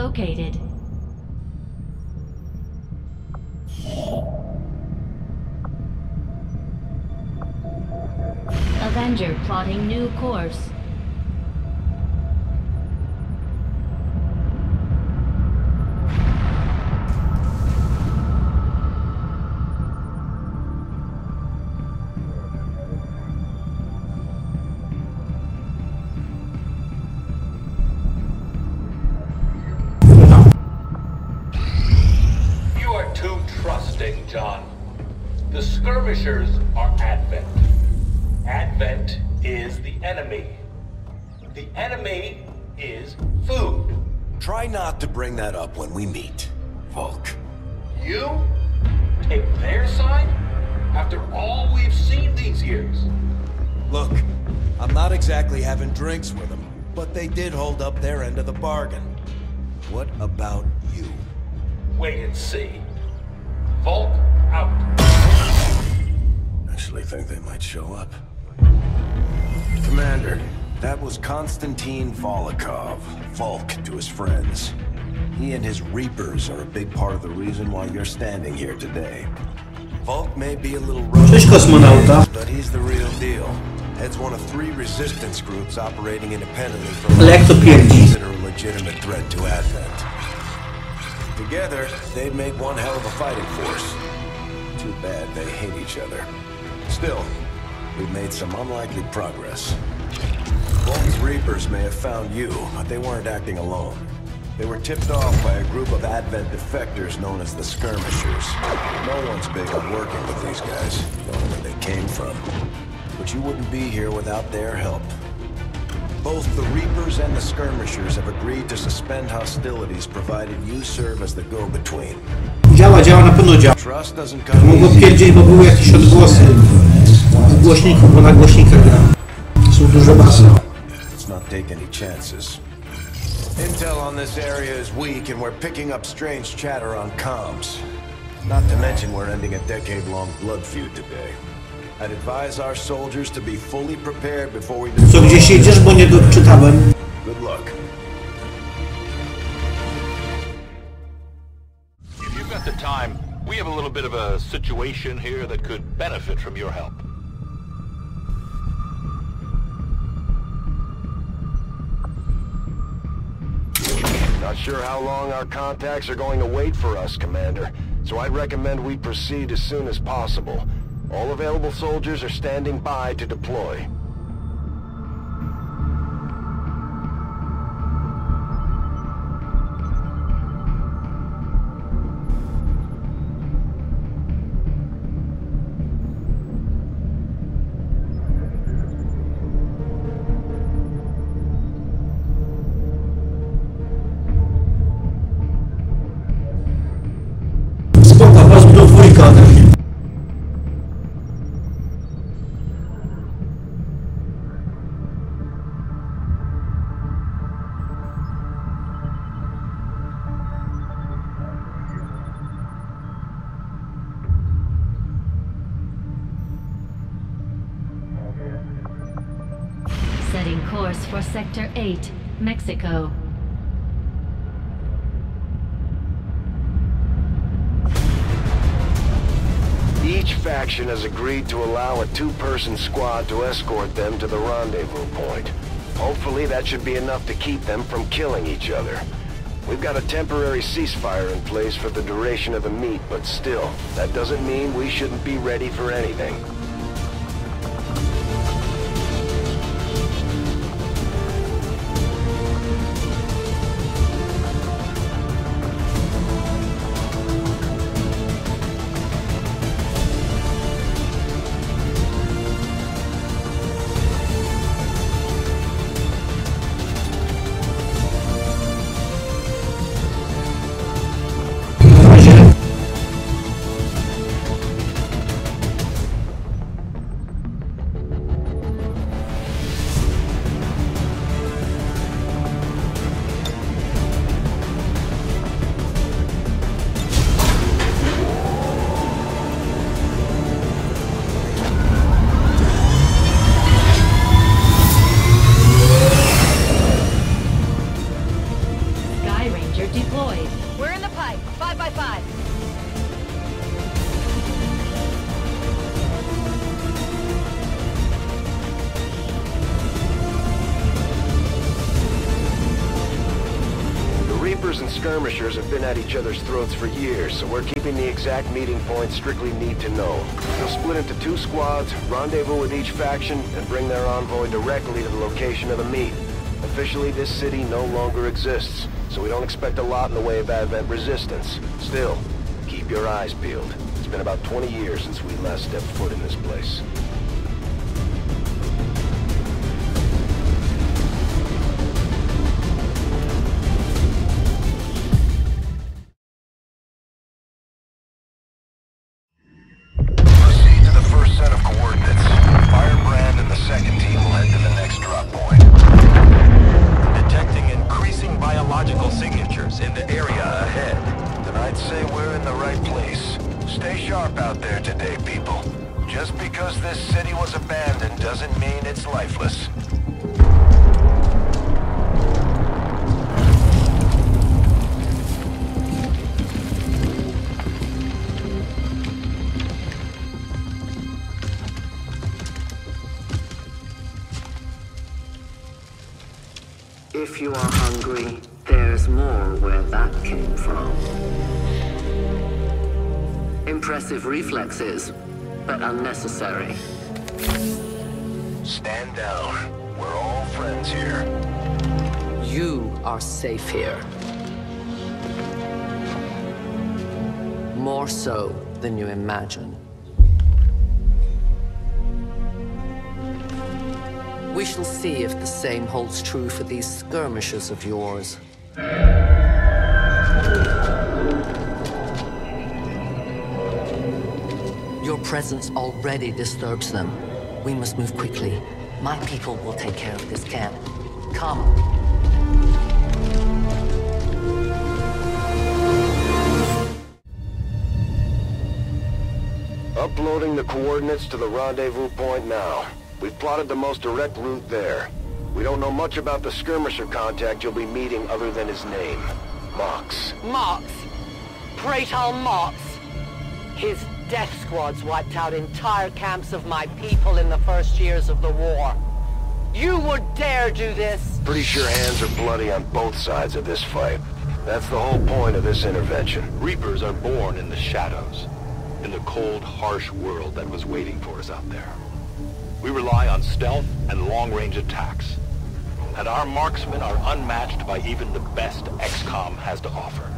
located. Avenger plotting new course. You are too trusting, John. The skirmishers are Advent. Advent is the enemy. The enemy is food. Try not to bring that up when we meet, Volk. You take their side after all we've seen these years. Look, I'm not exactly having drinks with them, but they did hold up their end of the bargain. What about you? Wait and see. Volk out. Actually think they might show up. Commander, that was Konstantin Volokov, Volk to his friends. He and his Reapers are a big part of the reason why you're standing here today. Volk may be a little rough, but he's the real deal. Heads one of 3 resistance groups operating independently from consider a legitimate threat to Advent. Together, they'd make one hell of a fighting force. Too bad they hate each other. Still, we've made some unlikely progress. Volk's Reapers may have found you, but they weren't acting alone. They were tipped off by a group of Advent defectors known as the Skirmishers. No one's big on working with these guys, knowing where they came from. But you wouldn't be here without their help. Both the Reapers and the Skirmishers have agreed to suspend hostilities provided you serve as the go-between. Działa, na pewno działa. Trust doesn't come Mogło pierdzieć, bo były jakieś odgłosy w głośniku, bo na głośnikach gra. Są duże basy. Let's not take any chances. Intel on this area is weak and we're picking up strange chatter on comms. Not to mention we're ending a decade-long blood feud today. I'd advise our soldiers to be fully prepared before we do. Co, gdzieś jedziesz, bo nie doczytałem. Good luck. If you've got the time, we have a little bit of a situation here that could benefit from your help. Not sure how long our contacts are going to wait for us, Commander. So I'd recommend we proceed as soon as possible. All available soldiers are standing by to deploy. Spoko, pozbył dwójkę ode mnie. Setting course for Sector 8, Mexico. Each faction has agreed to allow a 2-person squad to escort them to the rendezvous point. Hopefully that should be enough to keep them from killing each other. We've got a temporary ceasefire in place for the duration of the meet, but still, that doesn't mean we shouldn't be ready for anything. skirmishers have been at each other's throats for years, so we're keeping the exact meeting point strictly need to know. They'll split into 2 squads, rendezvous with each faction, and bring their envoy directly to the location of the meet. Officially, this city no longer exists, so we don't expect a lot in the way of Advent resistance. Still, keep your eyes peeled. It's been about 20 years since we last stepped foot in this place. If you are hungry, there's more where that came from. Impressive reflexes, but unnecessary. Stand down. We're all friends here. You are safe here. More so than you imagine. We shall see if the same holds true for these skirmishers of yours. Your presence already disturbs them. We must move quickly. My people will take care of this camp. Come. Uploading the coordinates to the rendezvous point now. We've plotted the most direct route there. We don't know much about the skirmisher contact you'll be meeting other than his name. Mox. Mox? Praetor Mox? His death squads wiped out entire camps of my people in the first years of the war. You would dare do this? Pretty sure hands are bloody on both sides of this fight. That's the whole point of this intervention. Reapers are born in the shadows, in the cold, harsh world that was waiting for us out there. We rely on stealth and long-range attacks, and our marksmen are unmatched by even the best Xcom has to offer.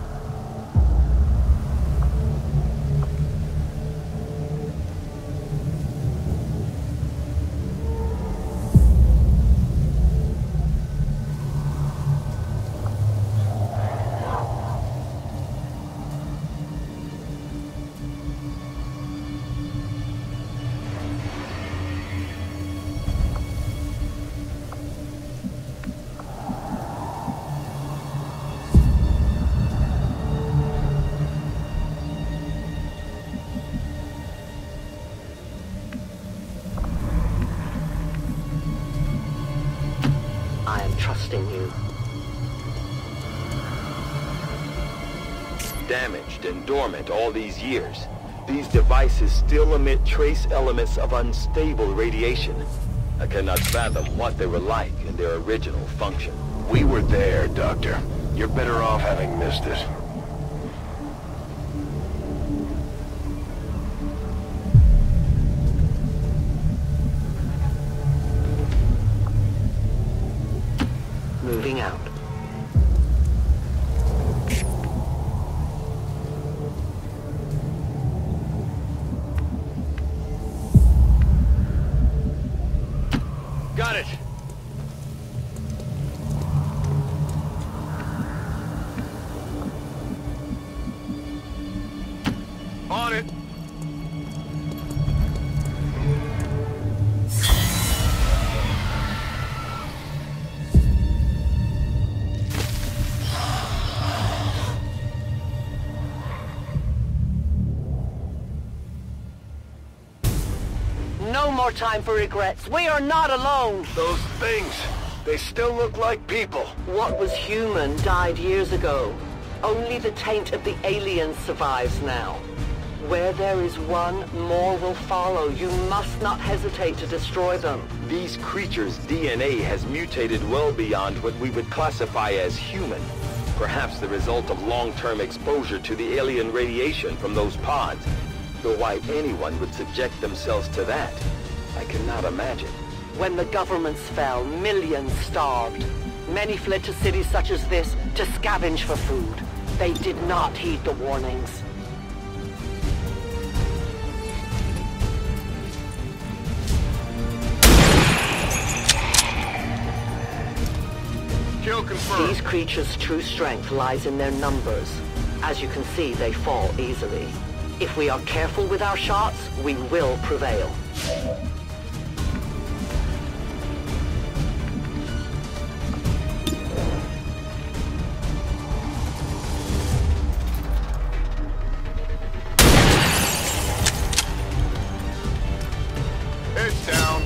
Trusting you. Damaged and dormant all these years, these devices still emit trace elements of unstable radiation. I cannot fathom what they were like in their original function. We were there, Doctor. You're better off having missed it. Moving out. Got it! On it! No more time for regrets. We are not alone. Those things, they still look like people. What was human died years ago. Only the taint of the aliens survives now. Where there is one, more will follow. You must not hesitate to destroy them. These creatures' DNA has mutated well beyond what we would classify as human. Perhaps the result of long-term exposure to the alien radiation from those pods. Though why anyone would subject themselves to that, I cannot imagine. When the governments fell, millions starved. Many fled to cities such as this to scavenge for food. They did not heed the warnings. Kill confirmed. These creatures' true strength lies in their numbers. As you can see, they fall easily. If we are careful with our shots, we will prevail. It's down.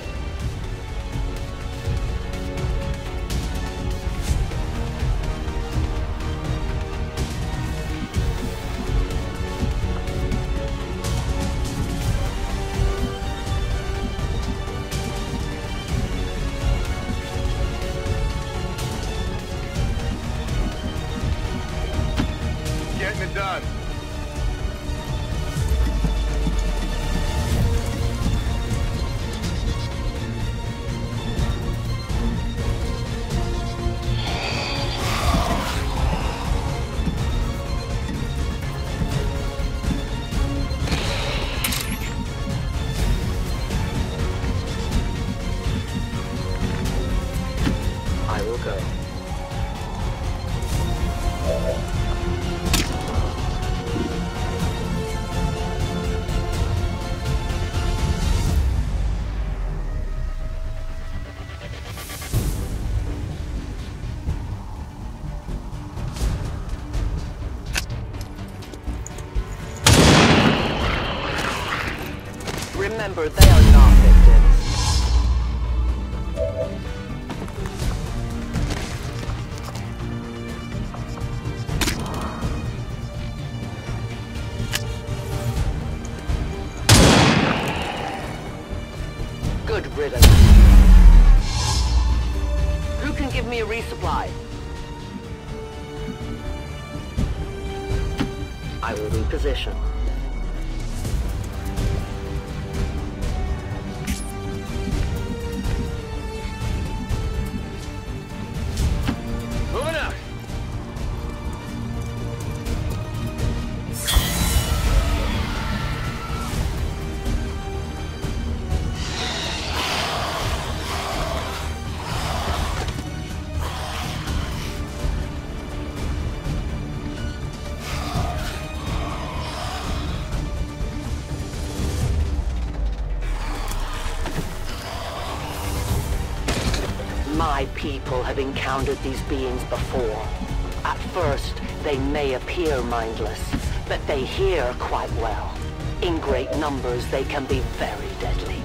Getting it done. I will go. Remember, they are not victims. Good riddance. Who can give me a resupply? I will reposition. Moving out. My people have encountered these beings before. At first, they may appear mindless, but they hear quite well. In great numbers, they can be very deadly.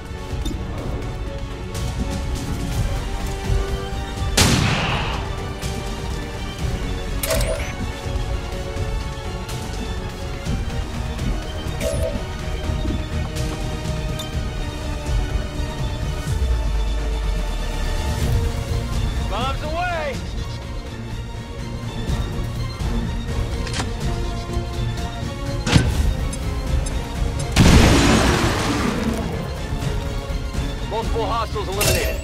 Bombs away! Multiple hostiles eliminated.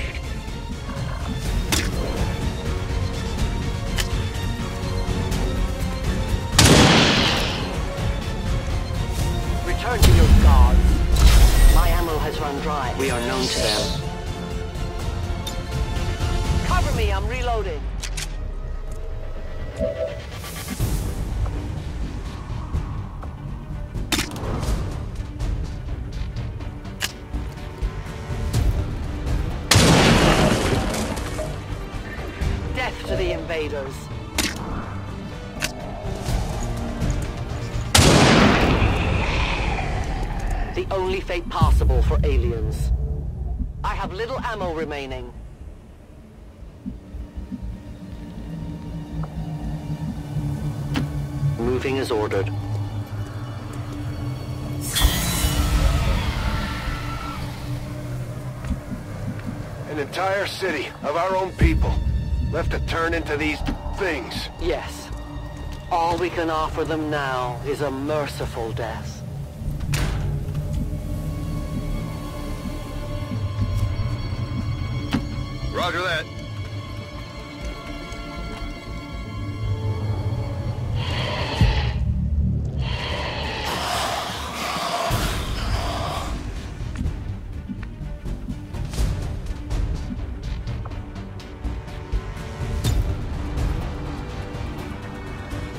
Return to your gods. My ammo has run dry. We are known to them. Cover me, I'm reloading. Death to the invaders. The only fate possible for aliens. I have little ammo remaining. Moving as ordered. An entire city of our own people left to turn into these things. Yes, All we can offer them now is a merciful death. Roger that.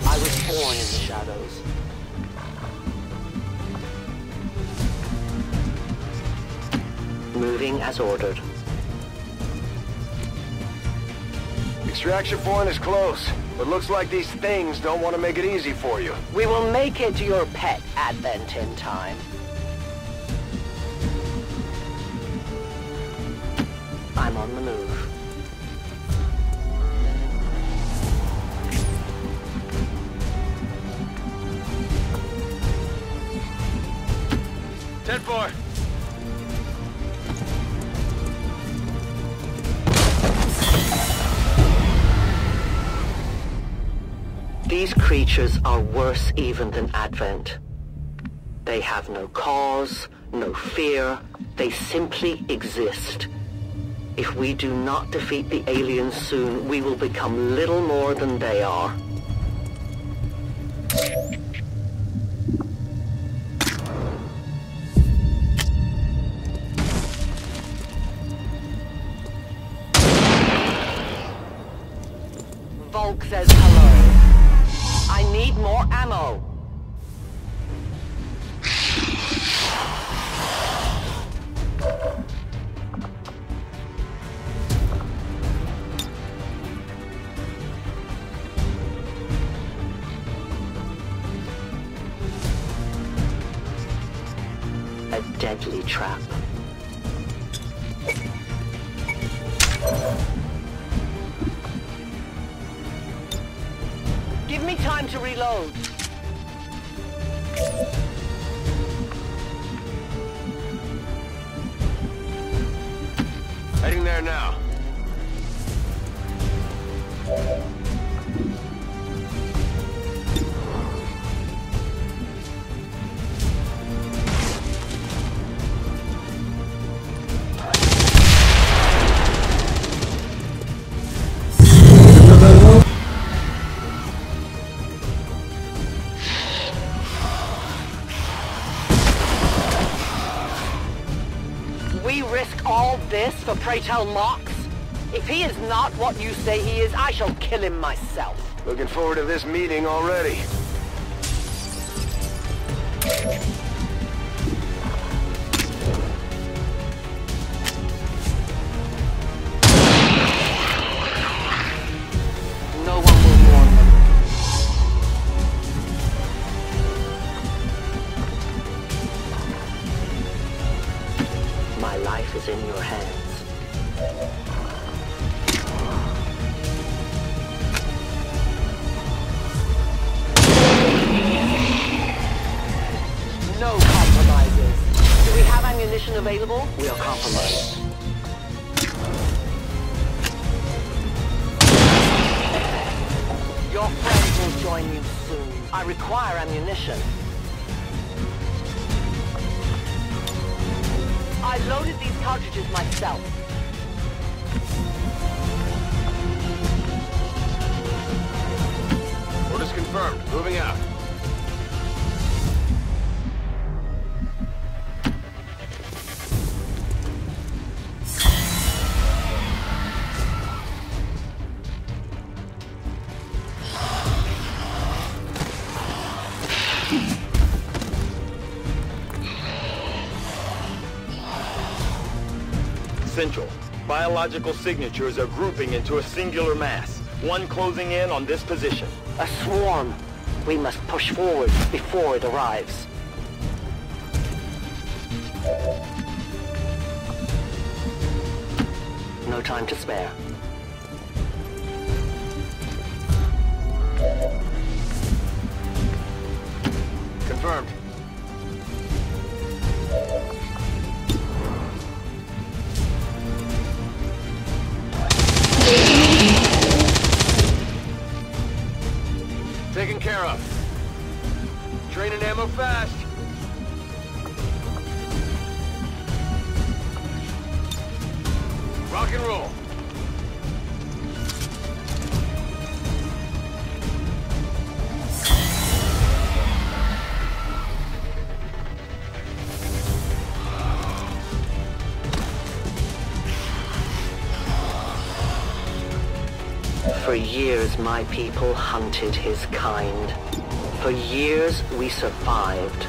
I was born in the shadows. Moving as ordered. Extraction point is close, but looks like these things don't want to make it easy for you. We will make it to your pet advent in time. I'm on the move. Ten-4. These creatures are worse even than Advent. They have no cause, no fear. They simply exist. If we do not defeat the aliens soon, we will become little more than they are. Volk says hello. I need more ammo. A deadly trap. Give me time to reload. Heading there now. We risk all this for pray tell Mox? If he is not what you say he is, I shall kill him myself. Looking forward to this meeting already. No one will warn them. My life is in your hands. No compromises. Do we have ammunition available? We'll compromise. Your friends will join you soon. I require ammunition. I loaded these cartridges myself. Orders confirmed. Moving out. Central. Biological signatures are grouping into a singular mass. One closing in on this position. A swarm. We must push forward before it arrives. No time to spare. Confirmed. Taken care fast. Rock and roll. For years, my people hunted his kind. For years, we survived.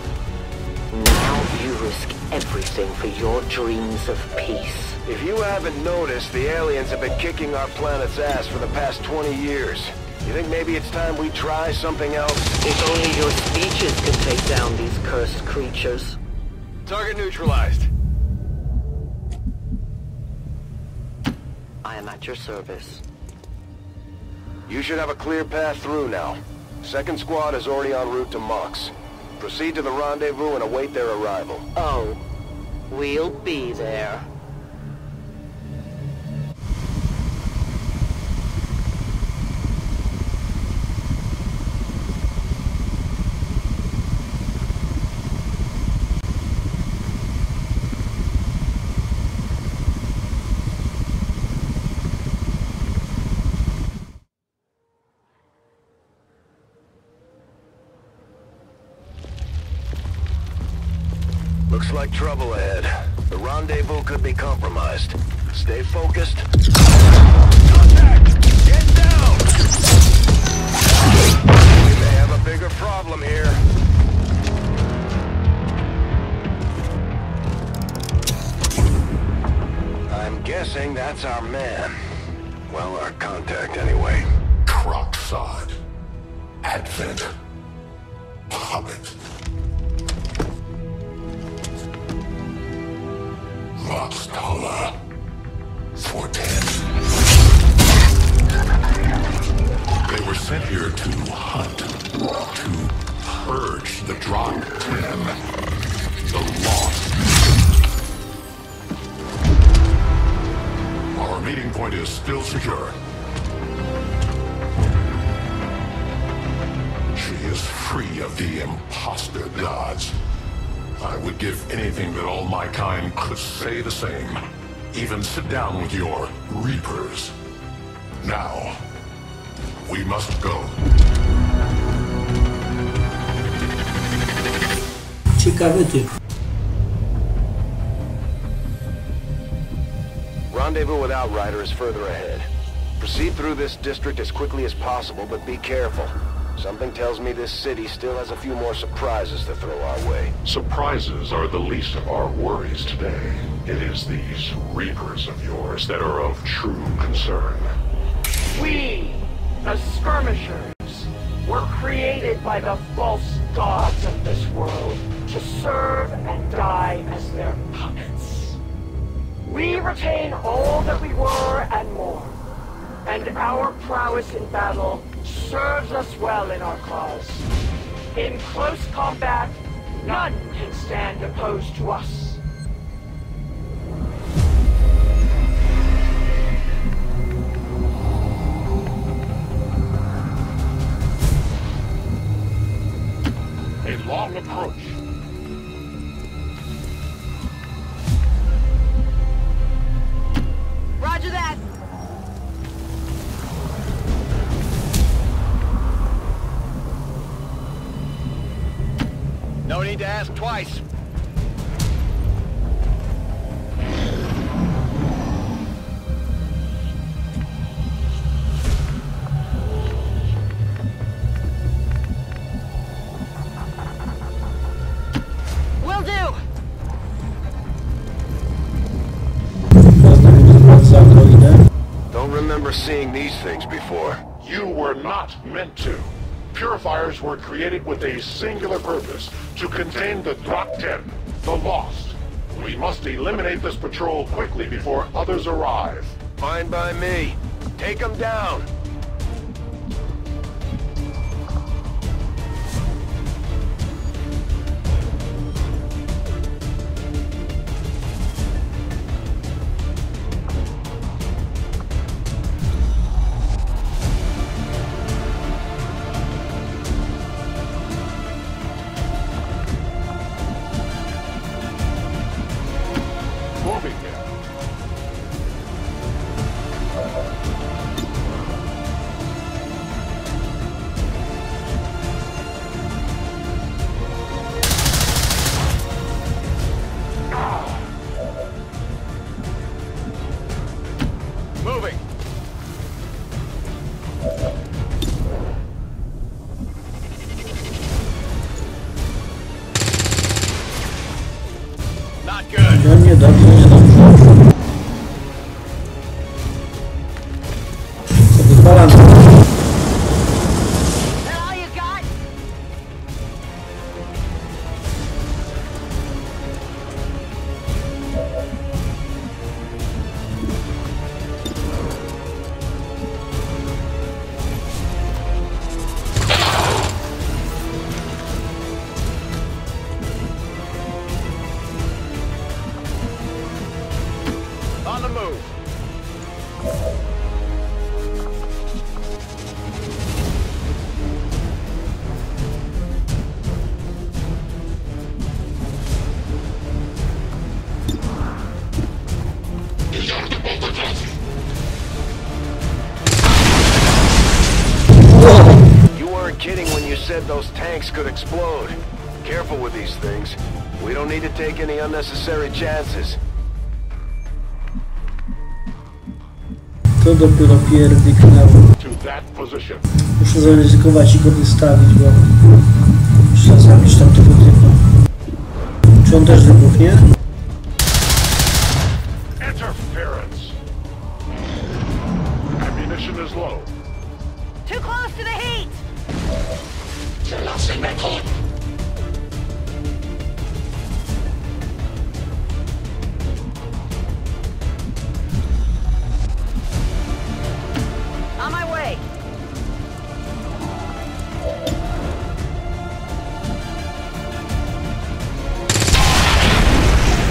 Now you risk everything for your dreams of peace. If you haven't noticed, the aliens have been kicking our planet's ass for the past 20 years. You think maybe it's time we try something else? If only your speeches could take down these cursed creatures. Target neutralized. I am at your service. You should have a clear path through now. Second squad is already en route to Mox. Proceed to the rendezvous and await their arrival. Oh, we'll be there. Looks like trouble ahead. The rendezvous could be compromised. Stay focused. Contact! Get down! We may have a bigger problem here. I'm guessing that's our man. Well, our contact anyway. Crocksod. Advent. Puppet. Roxtala. Forten. They were sent here to hunt. To purge the Drop 10. The Lost. Our meeting point is still secure. She is free of the imposter gods. I would give anything that all my kind could say the same. Even sit down with your Reapers. Now, we must go. Ciekawy typ. Rendezvous with Outrider is further ahead. Proceed through this district as quickly as possible, but be careful. Something tells me this city still has a few more surprises to throw our way. Surprises are the least of our worries today. It is these Reapers of yours that are of true concern. We, the Skirmishers, were created by the false gods of this world to serve and die as their puppets. We retain all that we were and more, and our prowess in battle serves us well in our cause. In close combat, none can stand opposed to us. A long approach. Roger that! No need to ask twice. Will do! Don't remember seeing these things before. You were not meant to. Purifiers were created with a singular purpose, to contain the Drop 10, the Lost. We must eliminate this patrol quickly before others arrive. Fine by me. Take them down. No niedobrze, niedobrze. Co wypalam? On the move. You weren't kidding when you said those tanks could explode. Careful with these things. We don't need to take any unnecessary chances. To dopiero pierdyknęło. To that position. Muszę zaryzykować i go wystawić, bo trzeba zabić tamtego typa. Czy on też wybuchnie? Interference. Ammunition is low. Too close to the heat! You're losing metal. On my way!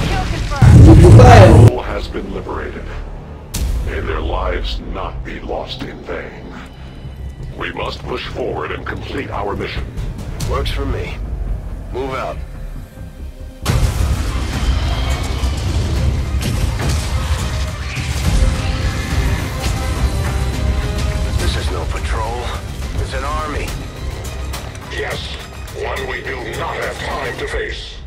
Kill confirmed! All has been liberated. May their lives not be lost in vain. We must push forward and complete our mission. Works for me. Move out. This is no patrol. It's an army. Yes, one we do not have time to face.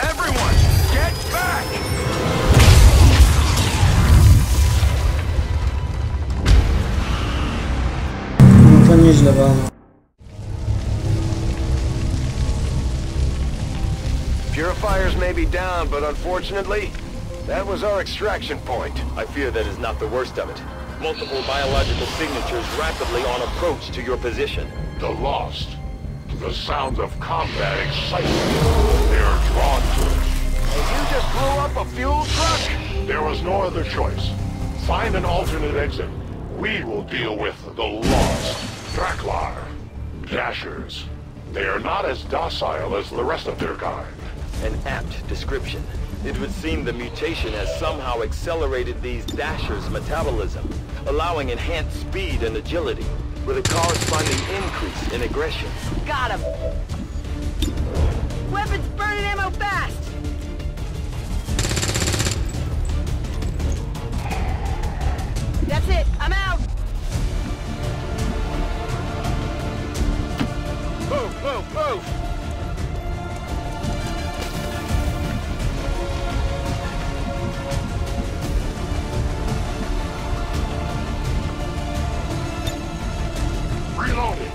Everyone, get back! No to nieźle walno. Purifiers may be down, but unfortunately, that was our extraction point. I fear that is not the worst of it. Multiple biological signatures rapidly on approach to your position. The lost. The sounds of combat excitement. They are drawn to it. And you just blew up a fuel truck? There was no other choice. Find an alternate exit. We will deal with the lost. Draklar. Dashers. They are not as docile as the rest of their kind. An apt description. It would seem the mutation has somehow accelerated these Dashers' metabolism, allowing enhanced speed and agility, with a corresponding increase in aggression. Got him! Weapons burning ammo fast! That's it, I'm out! Move, move, move! Reloading.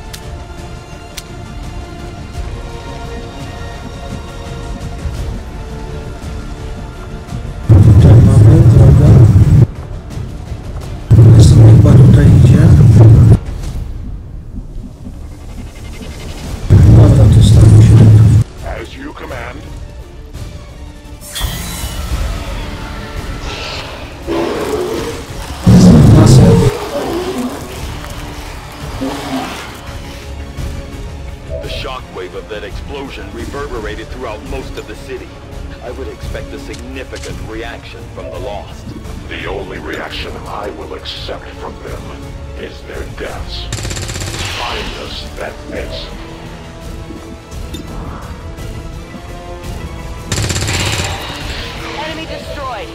Tutaj mamy drogę. Następny chyba tutaj idzie. Dobra, to stało się. As you command. The shockwave of that explosion reverberated throughout most of the city. I would expect a significant reaction from the lost. The only reaction I will accept from them is their deaths. Find us that Mason. Enemy destroyed!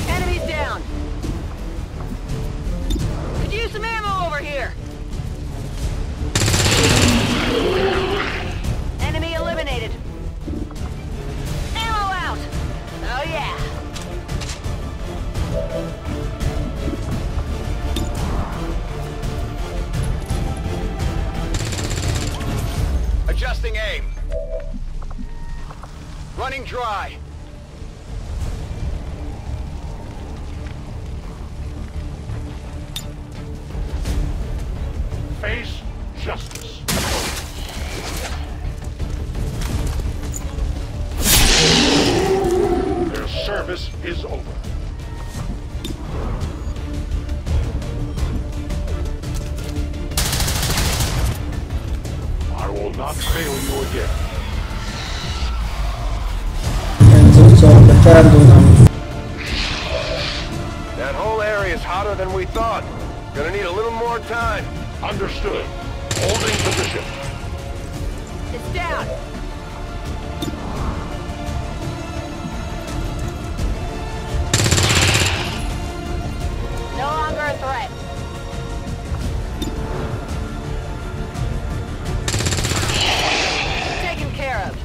Enemies down! Could use some ammo over here! Enemy eliminated! Ammo out! Oh yeah! Adjusting aim. Running dry. Face justice. Their service is over. I will not fail you again. That whole area is hotter than we thought. Gonna need a little more time. Understood. Holding position. It's down. No longer a threat. Taken care of.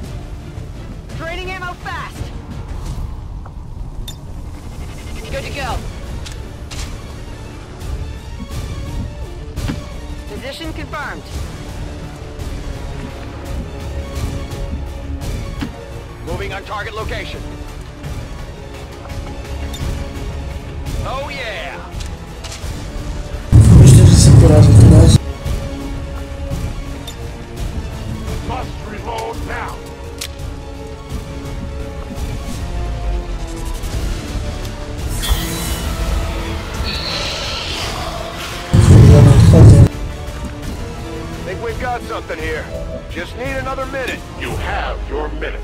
Draining ammo fast. Good to go. Position confirmed. Moving on target location. Oh yeah! Must reload now. Think we've got something here. Just need another minute. You have your minute.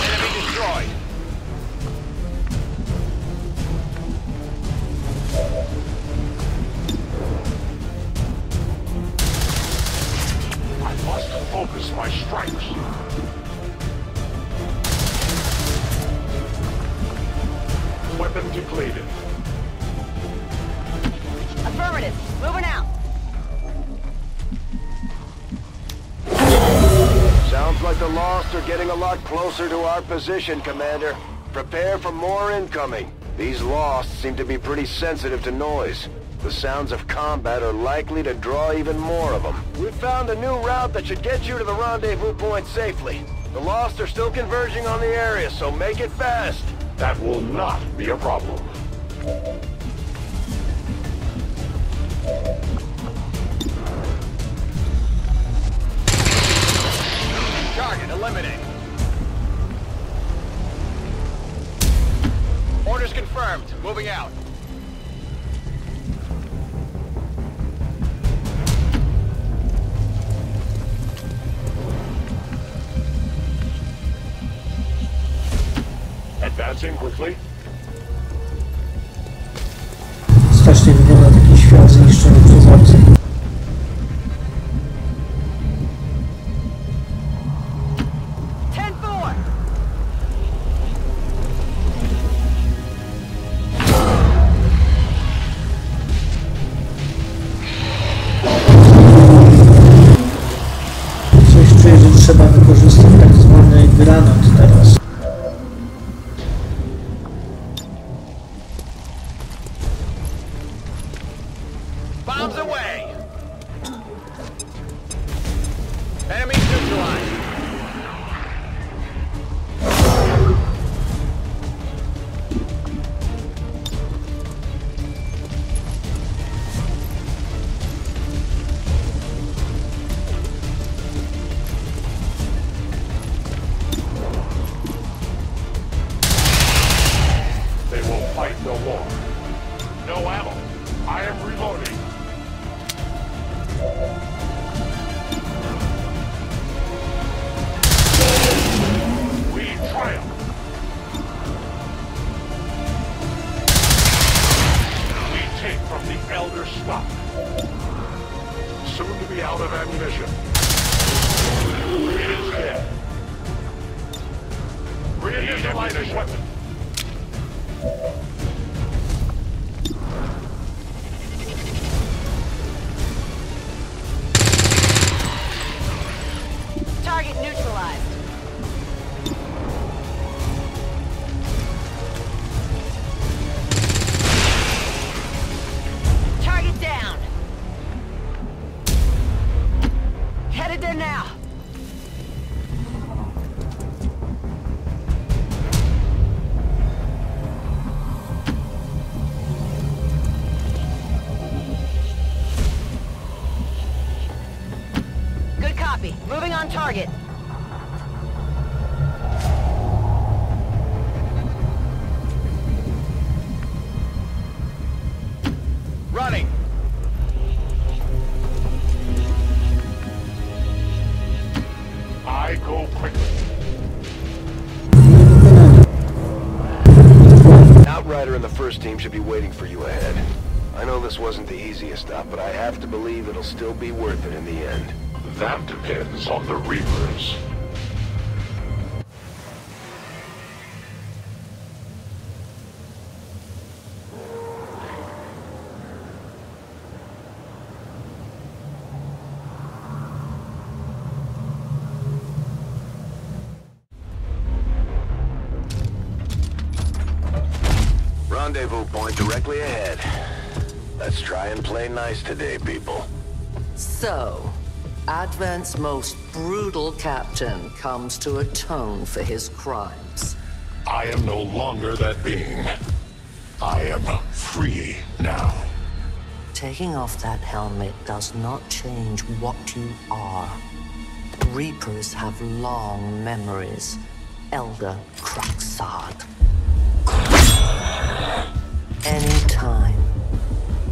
Enemy destroyed. I must focus my strikes. Weapon depleted. Affirmative. Moving out. Sounds like the Lost are getting a lot closer to our position, Commander. Prepare for more incoming. These Lost seem to be pretty sensitive to noise. The sounds of combat are likely to draw even more of them. We've found a new route that should get you to the rendezvous point safely. The Lost are still converging on the area, so make it fast. That will not be a problem. Target eliminated. Orders confirmed. Moving out. Advancing quickly. Strasznie wygląda taki świat zniszczony przez obcy. Coś czuję, że trzeba wykorzystać tak zwany granat teraz. Bombs away! Enemy neutralized. They will fight no more. No ammo. I am reloading. We triumph. We take from the Elder stock. Soon to be out of ammunition. It is dead. Reinitializing weapon. Target neutralized. Target down. Copy. Moving on target. Running! I go quickly. Outrider and the first team should be waiting for you ahead. I know this wasn't the easiest stop, but I have to believe it'll still be worth it in the end. That depends on the Reapers. Rendezvous point directly ahead. Let's try and play nice today, people. So, Advent's most brutal captain comes to atone for his crimes. I am no longer that being. I am free now. Taking off that helmet does not change what you are. Reapers have long memories. Elder Craxard. Anytime.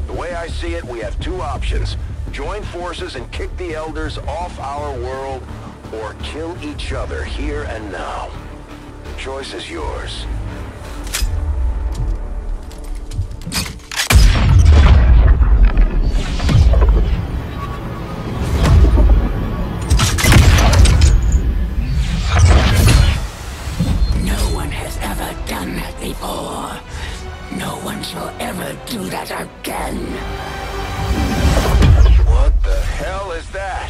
The way I see it, we have two options. Join forces and kick the Elders off our world, or kill each other here and now. The choice is yours. No one has ever done that before. No one shall ever do that again. What the hell is that?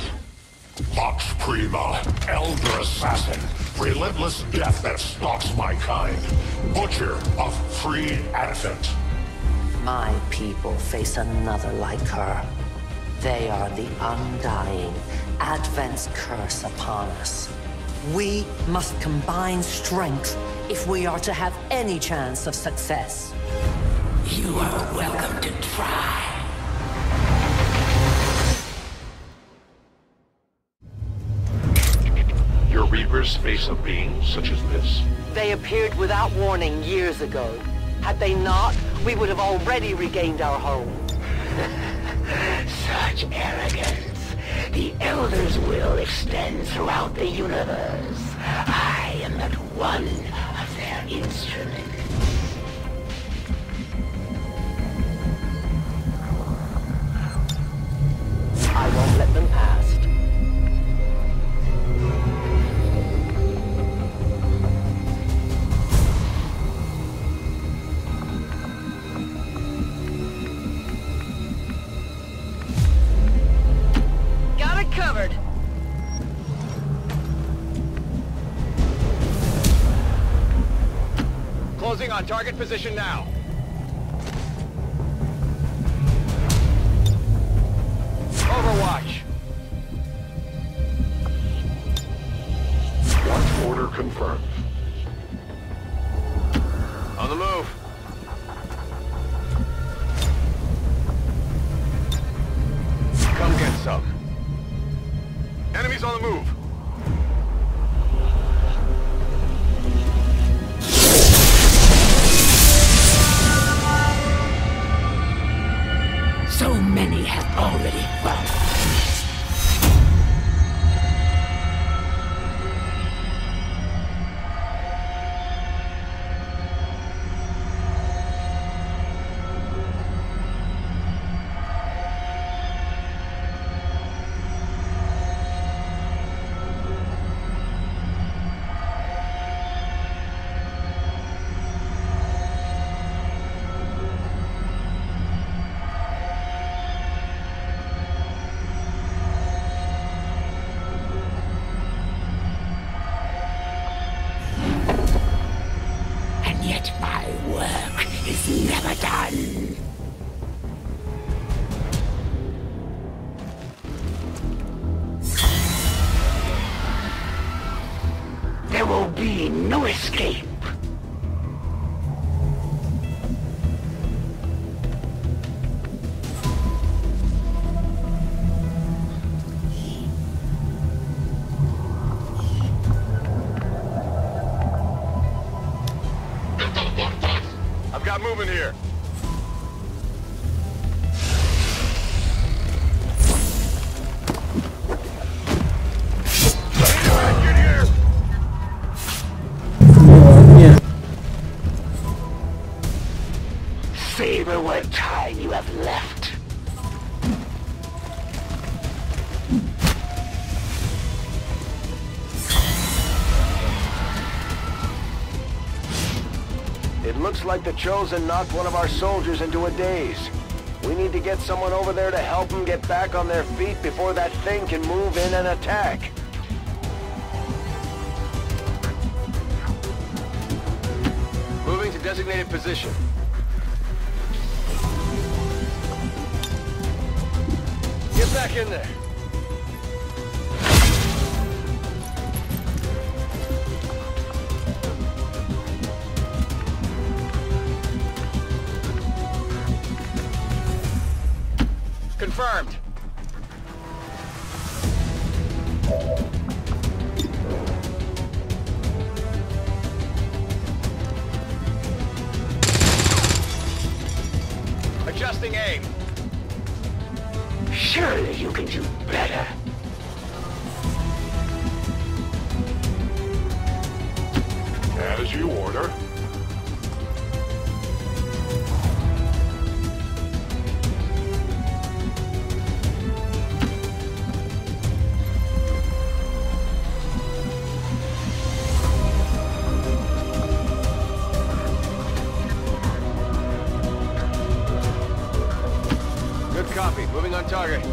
Vox Prima, Elder Assassin, relentless death that stalks my kind, Butcher of Free Advent. My people face another like her. They are the undying, Advent's curse upon us. We must combine strength if we are to have any chance of success. You are welcome to try. Your Reapers face a being such as this? They appeared without warning years ago. Had they not, we would have already regained our home. Such arrogance. The Elder's will extends throughout the universe. I am but one of their instruments. I won't let them past. Got it covered. Closing on target position now. Overwatch. Launch order confirmed. On the move. Come get some. Enemies on the move. So many have already fallen. Yet my work is never done. There will be no escape. moving here. Savor what time you have left. It looks like the Chosen knocked one of our soldiers into a daze. We need to get someone over there to help them get back on their feet before that thing can move in and attack. Moving to designated position. Get back in there. Confirmed. Adjusting aim. Surely you can do better. As you order. Good copy. Moving on target.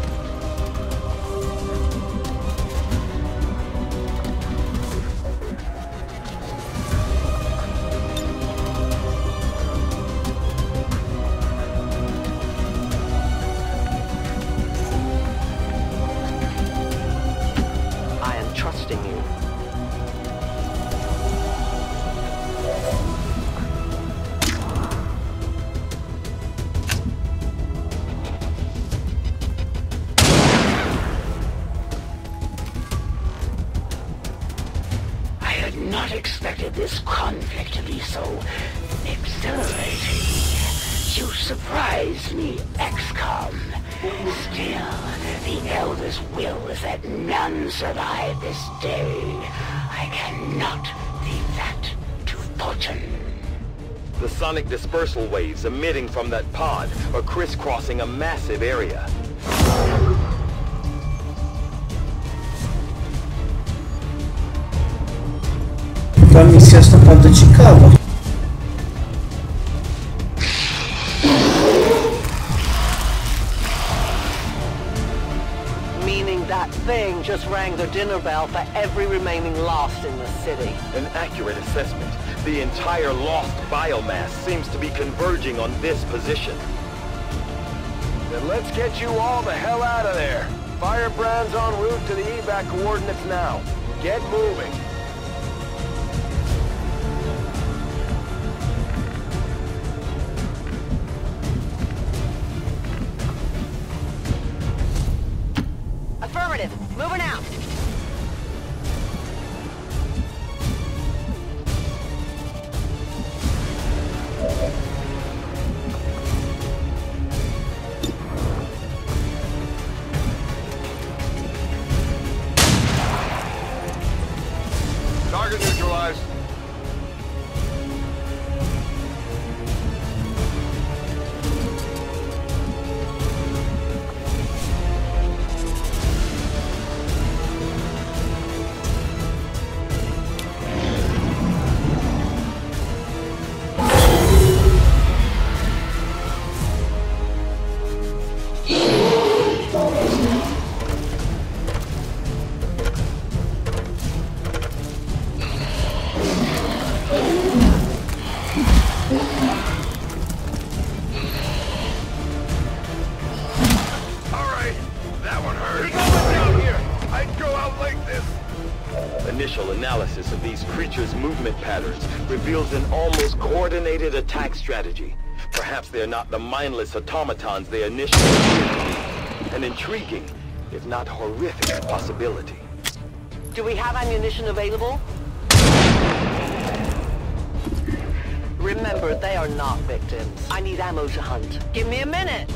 I am trusting you. Not expected this conflict to be so exhilarating. You surprise me, Xcom. Still, the Elder's will is that none survive this day. I cannot leave that to fortune. The sonic dispersal waves emitting from that pod are crisscrossing a massive area. Ta misja jest naprawdę ciekawa. Meaning that thing just rang the dinner bell for every remaining Lost in the city. An accurate assessment. The entire Lost biomass seems to be converging on this position. Then let's get you all the hell out of there. Firebrand's en route to the evac coordinates now. Get moving. Affirmative. Moving out. Target neutralized. Initial analysis of these creatures' movement patterns reveals an almost coordinated attack strategy. Perhaps they're not the mindless automatons they initially appeared to be. An intriguing, if not horrific, possibility. Do we have ammunition available? Remember, they are not victims. I need ammo to hunt. Give me a minute!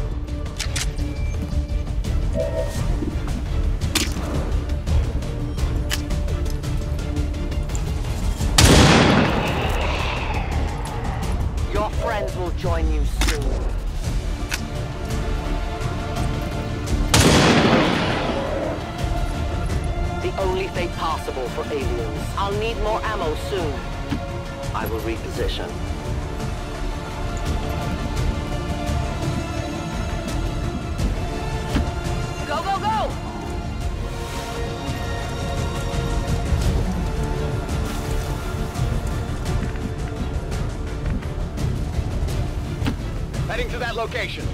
Your friends will join you soon. The only fate possible for aliens. I'll need more ammo soon. I will reposition. Go, go, go! Heading to that location.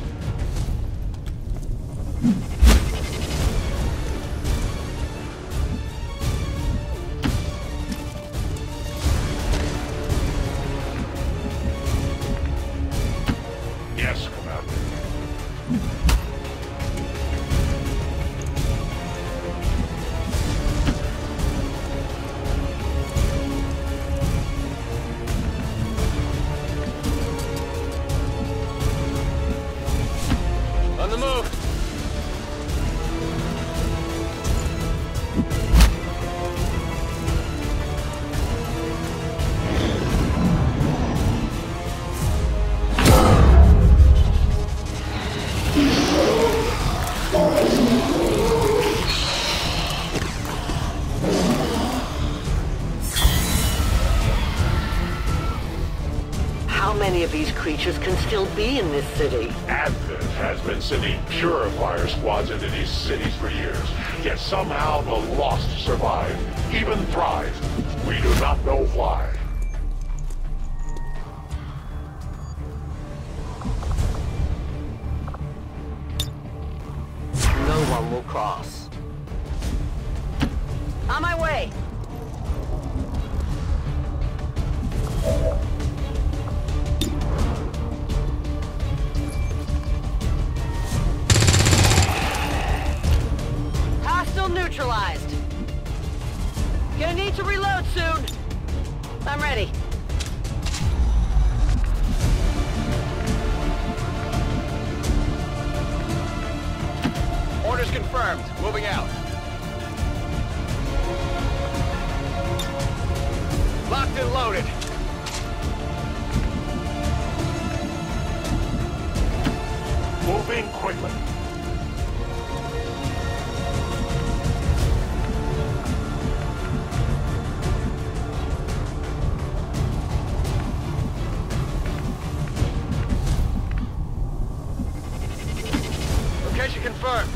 Yes, Commander. On the move. How many of these creatures can still be in this city? Advent has been sending purifier squads into these cities for years, yet somehow the lost survive, even thrive. We do not know why. No one will cross. On my way! Hostile neutralized. Gonna need to reload soon. I'm ready. Orders confirmed. Moving out. Locked and loaded. Moving quickly. Location confirmed.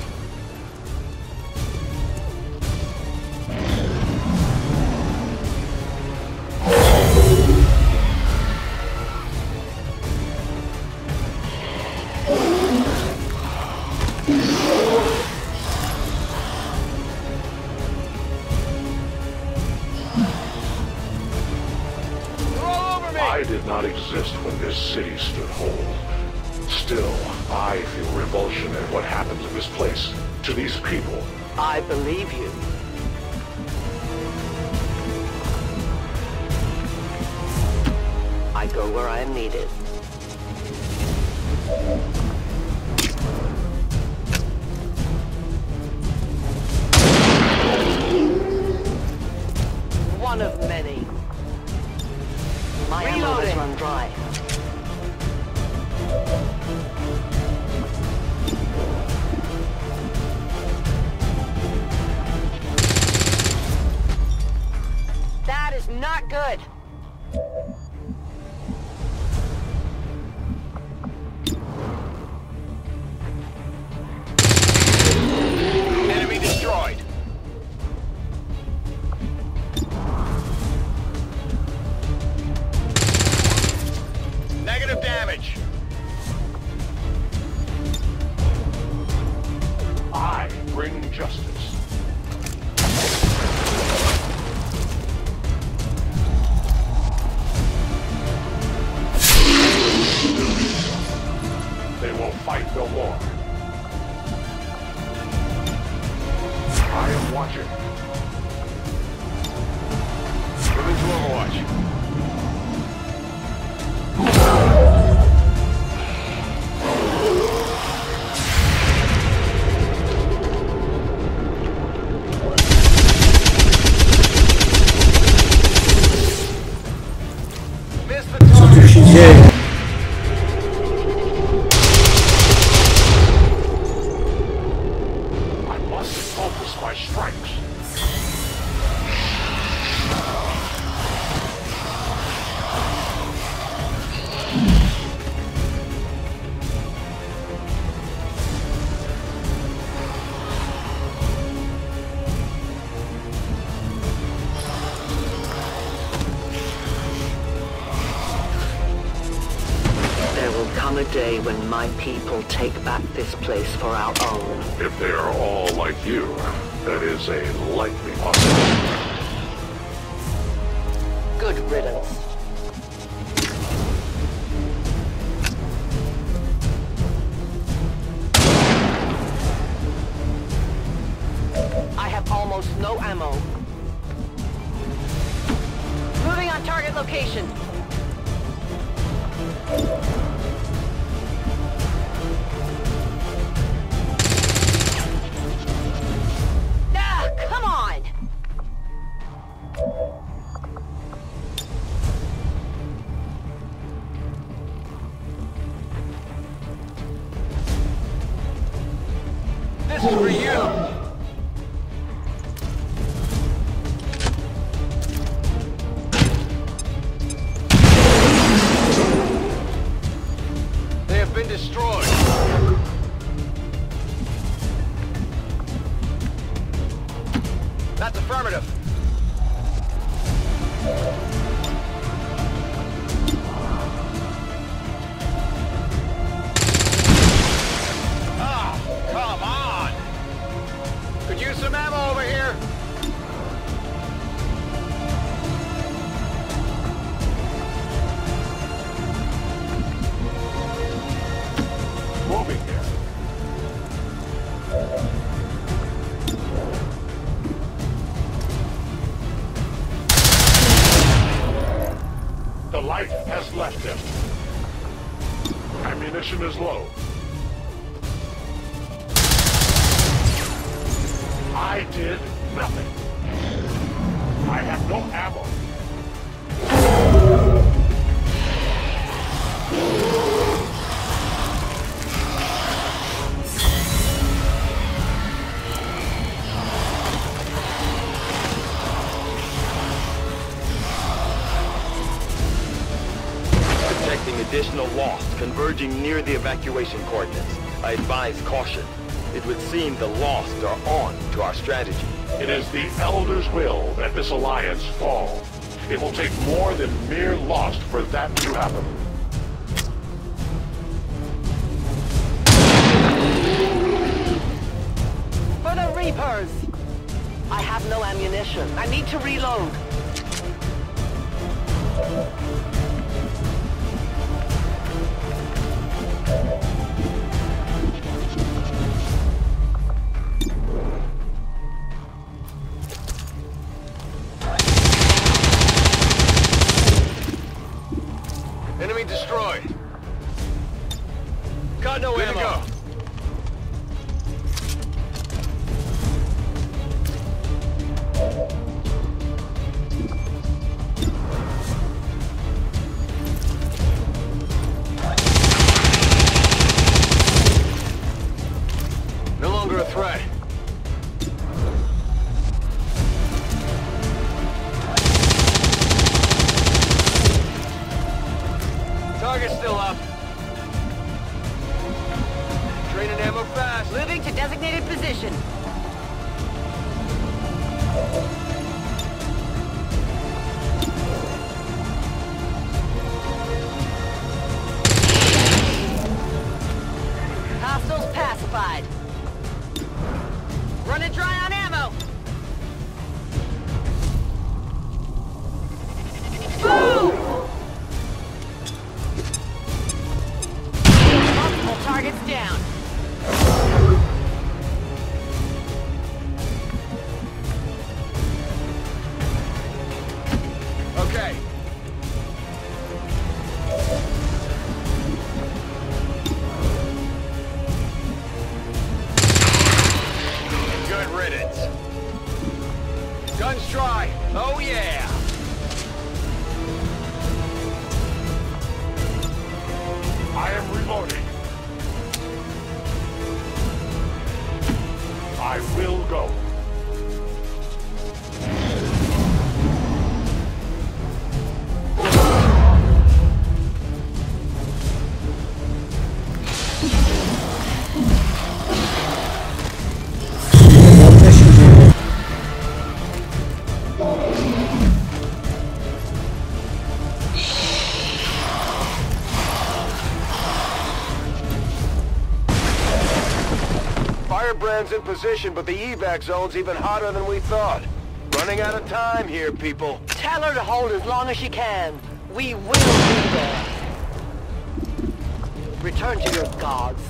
I did not exist when this city stood whole. Still, I feel revulsion at what happens in this place, to these people. I believe you. I go where I am needed. One of many. My ammo has run dry. That is not good. Enemy destroyed. Negative damage. I bring justice. They will fight no more. I am watching. Moving to Overwatch. my strikes. A day when my people take back this place for our own. If they are all like you, that is a likely possibility. Good riddance. I have almost no ammo. Moving on target location. This is for you! They have been destroyed. That's affirmative. Come on! Could use some ammo over here! Moving here. The light has left him. Ammunition is low. I did nothing. I have no ammo. Detecting additional loss converging near the evacuation coordinates. I advise caution. It would seem the Lost are on to our strategy. It is the Elder's will that this alliance fall. It will take more than mere Lost for that to happen. For the Reapers! I have no ammunition. I need to reload. Enemy destroyed. Got no ammo. Go. No longer a threat. Target's still up. Draining ammo fast. Moving to designated position. Hostiles pacified. Running dry on ammo. Boom! Multiple targets down. Okay. Good riddance. Guns dry. Oh yeah. I am reloading. I will go. Shen's in position, but the evac zone's even hotter than we thought. Running out of time here, people. Tell her to hold as long as she can. We will be there. Return to your gods.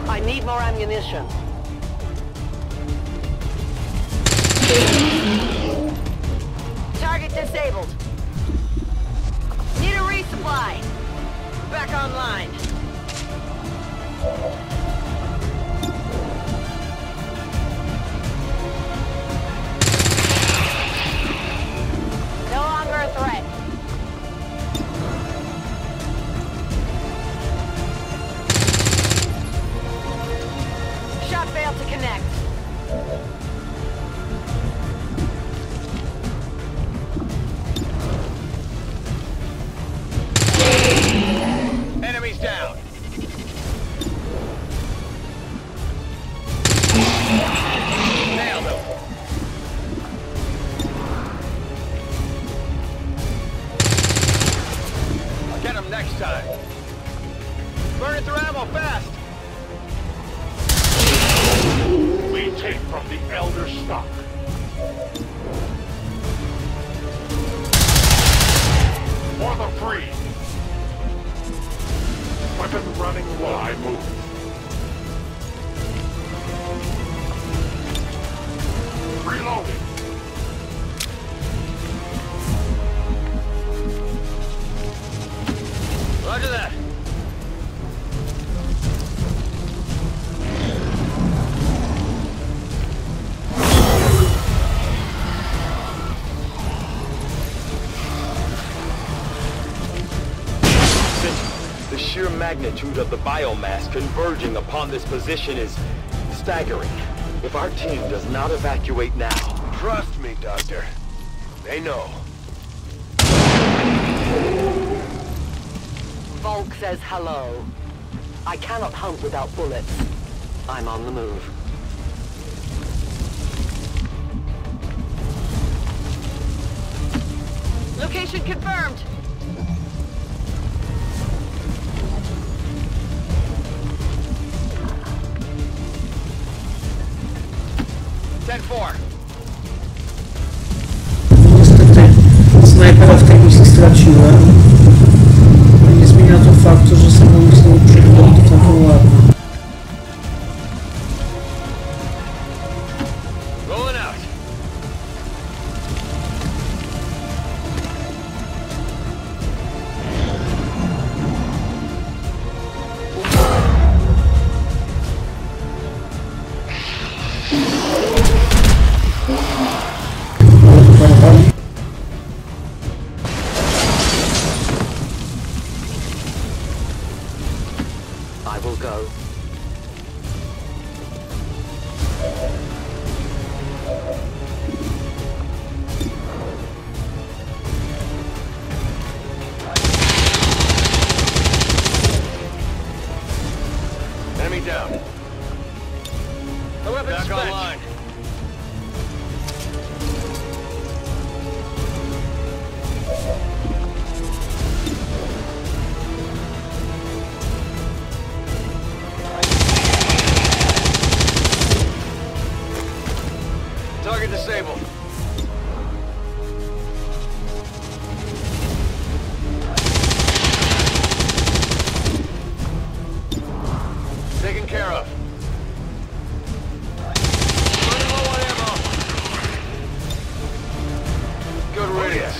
I need more ammunition. Target disabled. Need a resupply. Back online. No longer a threat. Shot failed to connect. Enemies down. Nailed him. I'll get him next time. Burning through ammo fast. We take from the Elder stock. For the free. Weapon running while I move. Reloading. Roger that. The sheer magnitude of the biomass converging upon this position is staggering. If our team does not evacuate now... Trust me, Doctor. They know. Volk says hello. I cannot hunt without bullets. I'm on the move. Location confirmed. Niestety snajpera w tej misji straciłem. Nie zmienia to faktu, że samoistną przygodę to taką ładną. Rolling out. I will go. Enemy down. The weapon's Back spent. online. Target disabled. Taken care of. Running low on ammo. Good riddance.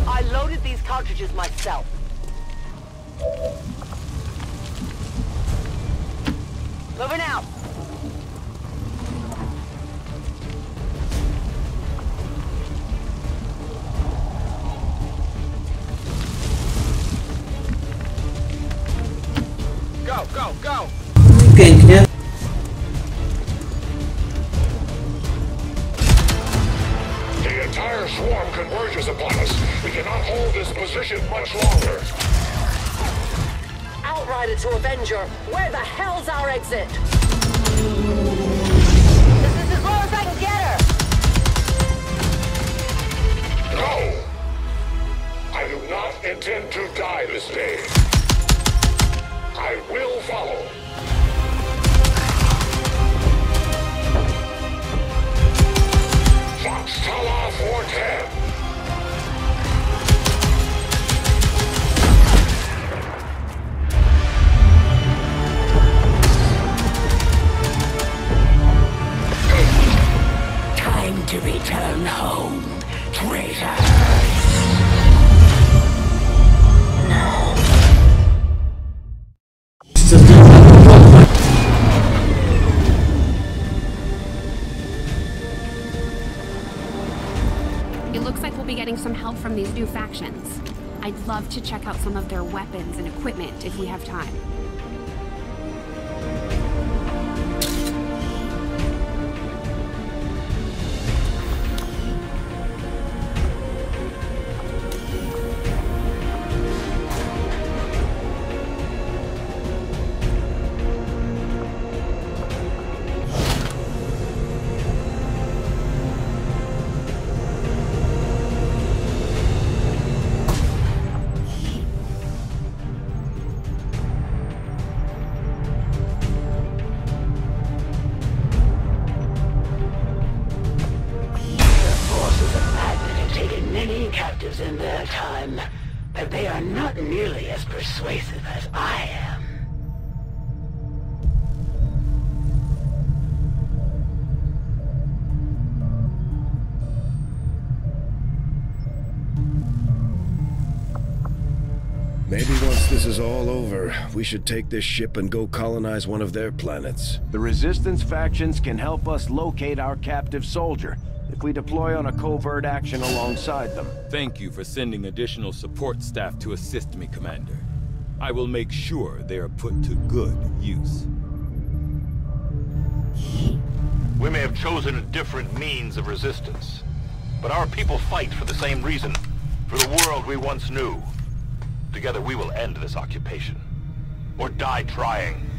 I loaded these cartridges myself. Moving out. Go, go, go! Pięknie. The entire swarm converges upon us. We cannot hold this position much longer. Outrider to Avenger, where the hell's our exit? This is as low as I can get her! No! I do not intend to die this day. I will follow. Foxtrot 410. Time to return home, traitor. It looks like we'll be getting some help from these new factions. I'd love to check out some of their weapons and equipment if we have time. Captives in their time, but they are not nearly as persuasive as I am. Maybe once this is all over, we should take this ship and go colonize one of their planets. The Resistance factions can help us locate our captive soldier if we deploy on a covert action alongside them. Thank you for sending additional support staff to assist me, Commander. I will make sure they are put to good use. We may have chosen a different means of resistance, but our people fight for the same reason, for the world we once knew. Together we will end this occupation, or die trying.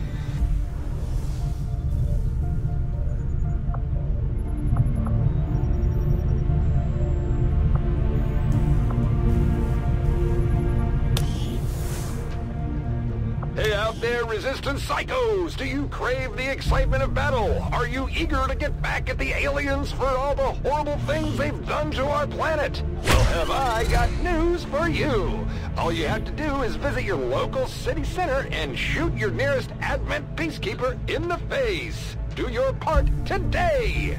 Hey out there, Resistance psychos! Do you crave the excitement of battle? Are you eager to get back at the aliens for all the horrible things they've done to our planet? Well, have I got news for you! All you have to do is visit your local city center and shoot your nearest Advent Peacekeeper in the face! Do your part today!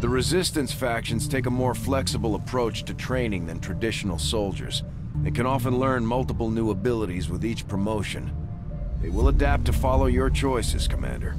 The Resistance factions take a more flexible approach to training than traditional soldiers, and can often learn multiple new abilities with each promotion. They will adapt to follow your choices, Commander.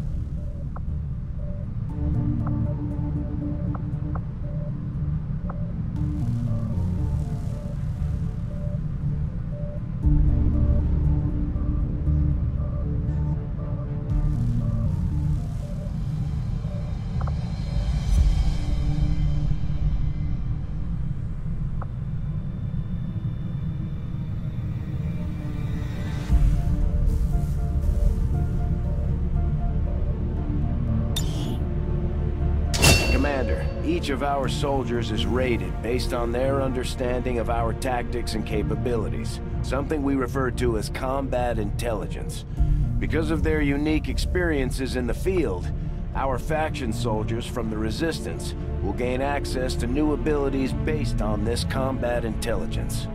each of our soldiers is rated based on their understanding of our tactics and capabilities, something we refer to as combat intelligence. Because of their unique experiences in the field, our faction soldiers from the Resistance will gain access to new abilities based on this combat intelligence.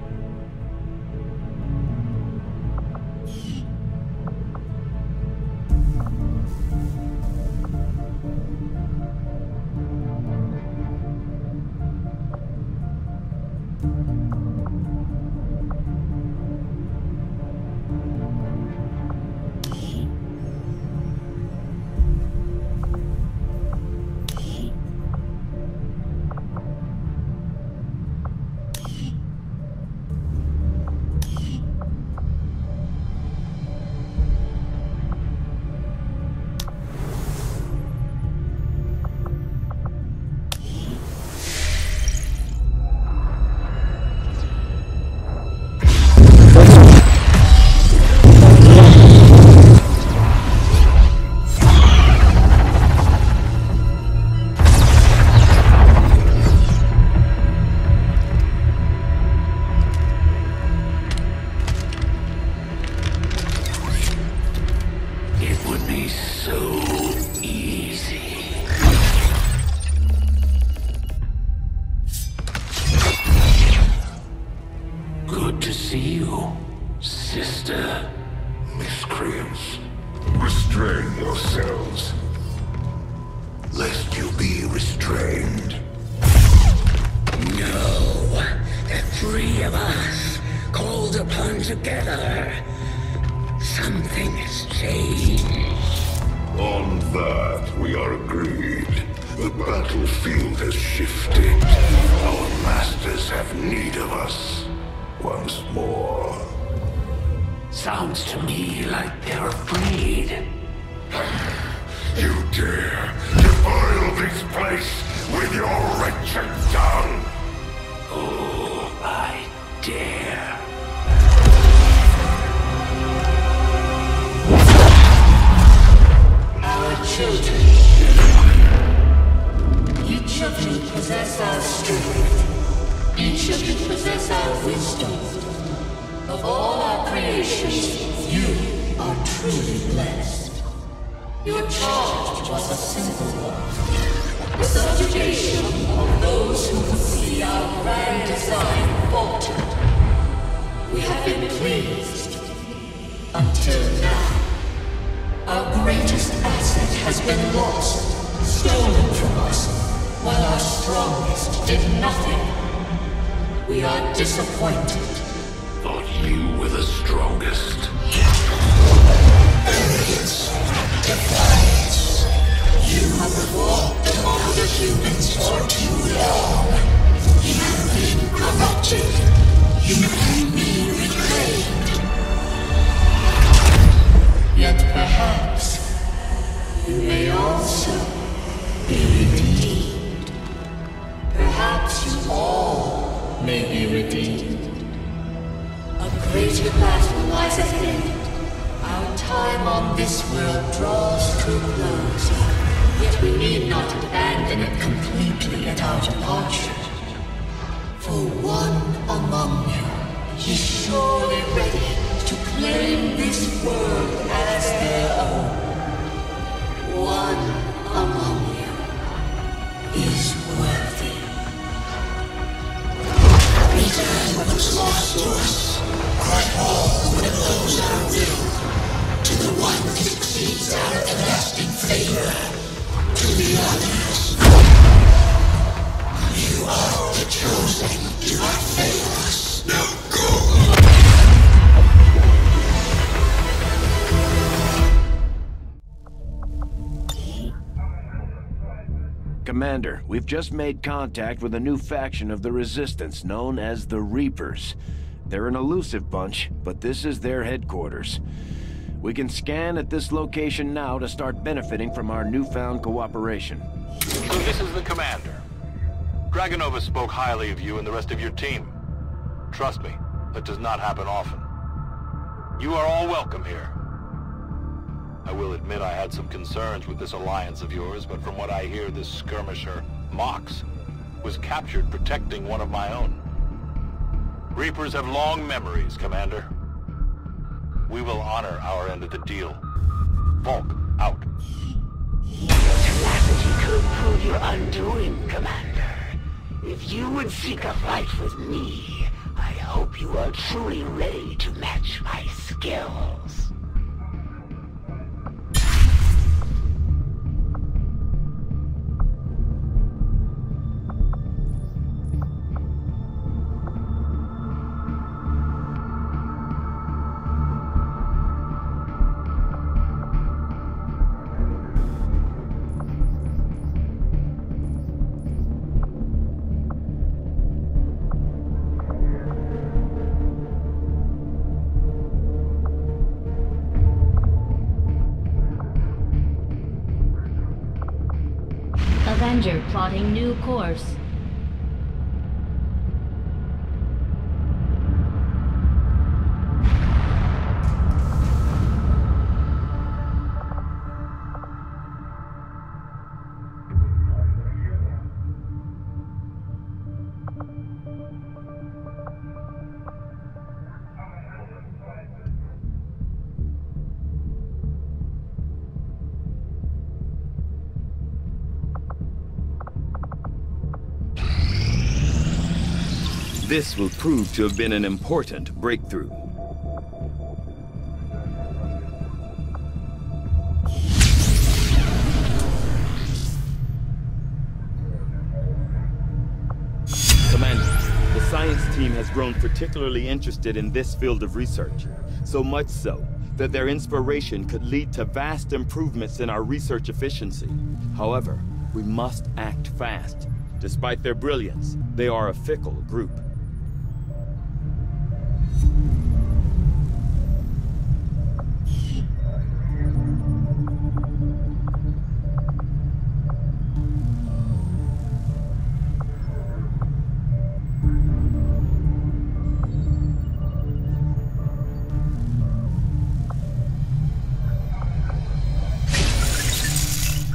Commander, we've just made contact with a new faction of the Resistance known as the Reapers. They're an elusive bunch, but this is their headquarters. We can scan at this location now to start benefiting from our newfound cooperation. So this is the Commander. Dragonova spoke highly of you and the rest of your team. Trust me, that does not happen often. You are all welcome here. I will admit I had some concerns with this alliance of yours, but from what I hear, this skirmisher, Mox, was captured protecting one of my own. Reapers have long memories, Commander. We will honor our end of the deal. Volk, out. Your tenacity could prove your undoing, Commander. If you would seek a fight with me, I hope you are truly ready to match my skills. Avenger plotting new course. This will prove to have been an important breakthrough. Commander, the science team has grown particularly interested in this field of research. So much so that their inspiration could lead to vast improvements in our research efficiency. However, we must act fast. Despite their brilliance, they are a fickle group.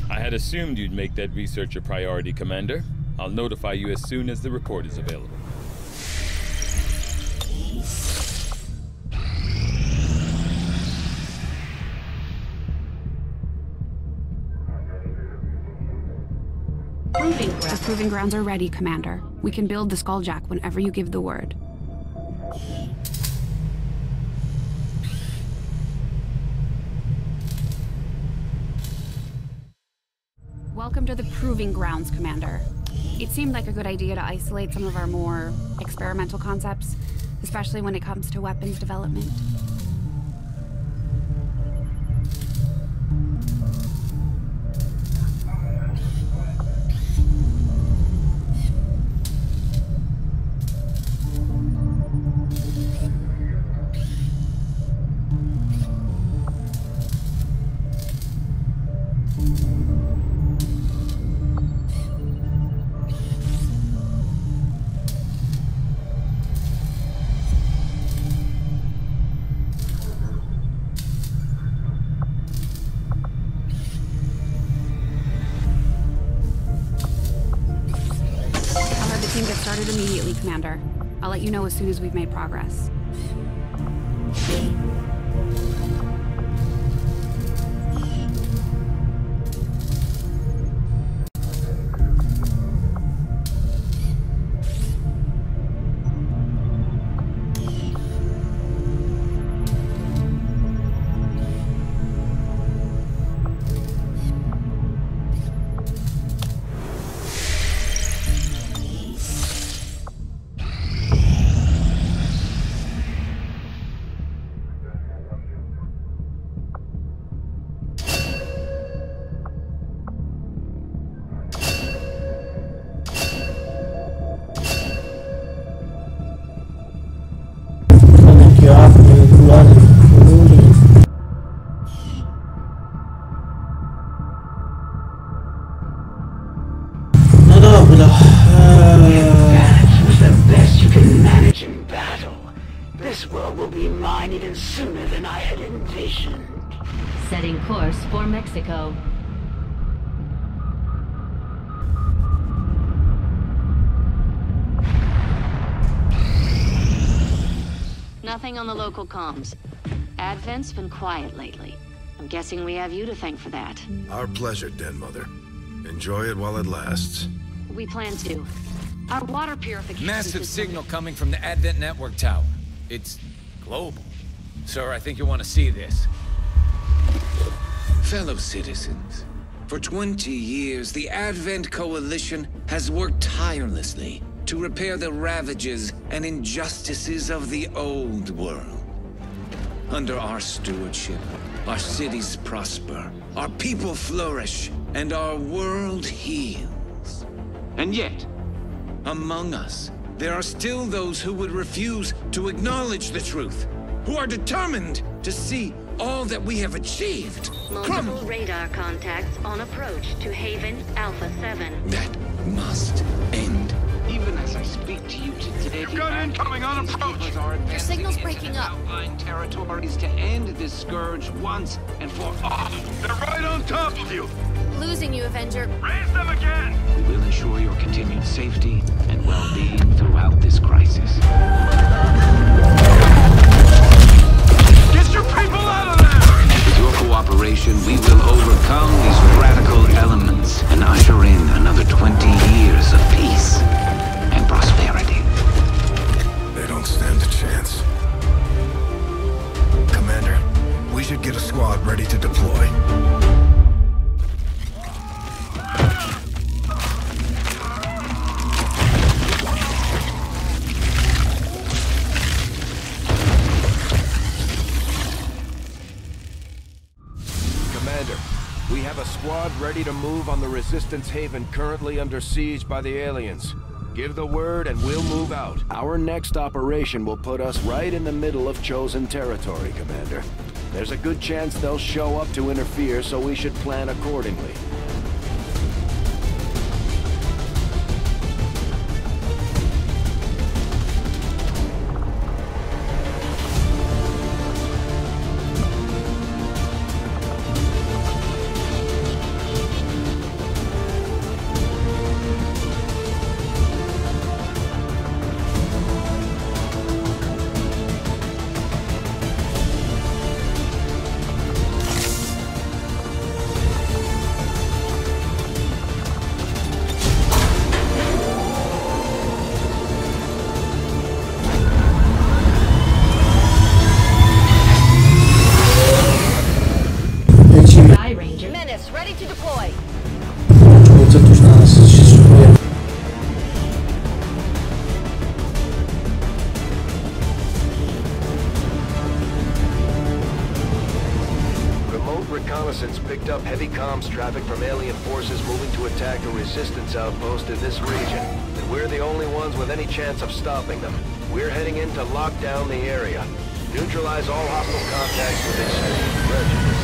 I had assumed you'd make that research a priority, Commander. I'll notify you as soon as the report is available. The proving grounds are ready, Commander. We can build the Skulljack whenever you give the word. Welcome to the proving grounds, Commander. It seemed like a good idea to isolate some of our more experimental concepts, especially when it comes to weapons development. Immediately, Commander. I'll let you know as soon as we've made progress. Setting course for Mexico. Nothing on the local comms. Advent's been quiet lately. I'm guessing we have you to thank for that. Our pleasure, Den Mother. Enjoy it while it lasts. We plan to. Our water purification Massive system... signal coming from the Advent network tower. It's global. Sir, I think you want to see this. Fellow citizens, for 20 years, the Advent Coalition has worked tirelessly to repair the ravages and injustices of the old world. Under our stewardship, our cities prosper, our people flourish, and our world heals. And yet, among us, there are still those who would refuse to acknowledge the truth, who are determined to see all that we have achieved Multiple radar contacts on approach to Haven Alpha 7. That must end. Even as I speak to you today, You've got incoming on approach! Your signal's breaking up. Outlying territories to end this scourge once and for all. They're right on top of you! Losing you, Avenger. Raise them again! We will ensure your continued safety and well-being throughout this crisis. Get your people out of there! With your cooperation, we will overcome these radical elements and usher in another 20 years of peace and prosperity. They don't stand a chance. Commander, we should get a squad ready to deploy. We have a squad ready to move on the Resistance Haven currently under siege by the aliens. Give the word and we'll move out. Our next operation will put us right in the middle of chosen territory, Commander. There's a good chance they'll show up to interfere, so we should plan accordingly. Ready to deploy. Co tuż na nas się szykuje. Remote reconnaissance picked up heavy comms traffic from alien forces moving to attack a resistance outpost in this region. And we're the only ones with any chance of stopping them. We're heading in to lock down the area. Neutralize all hostile contacts with extreme prejudice.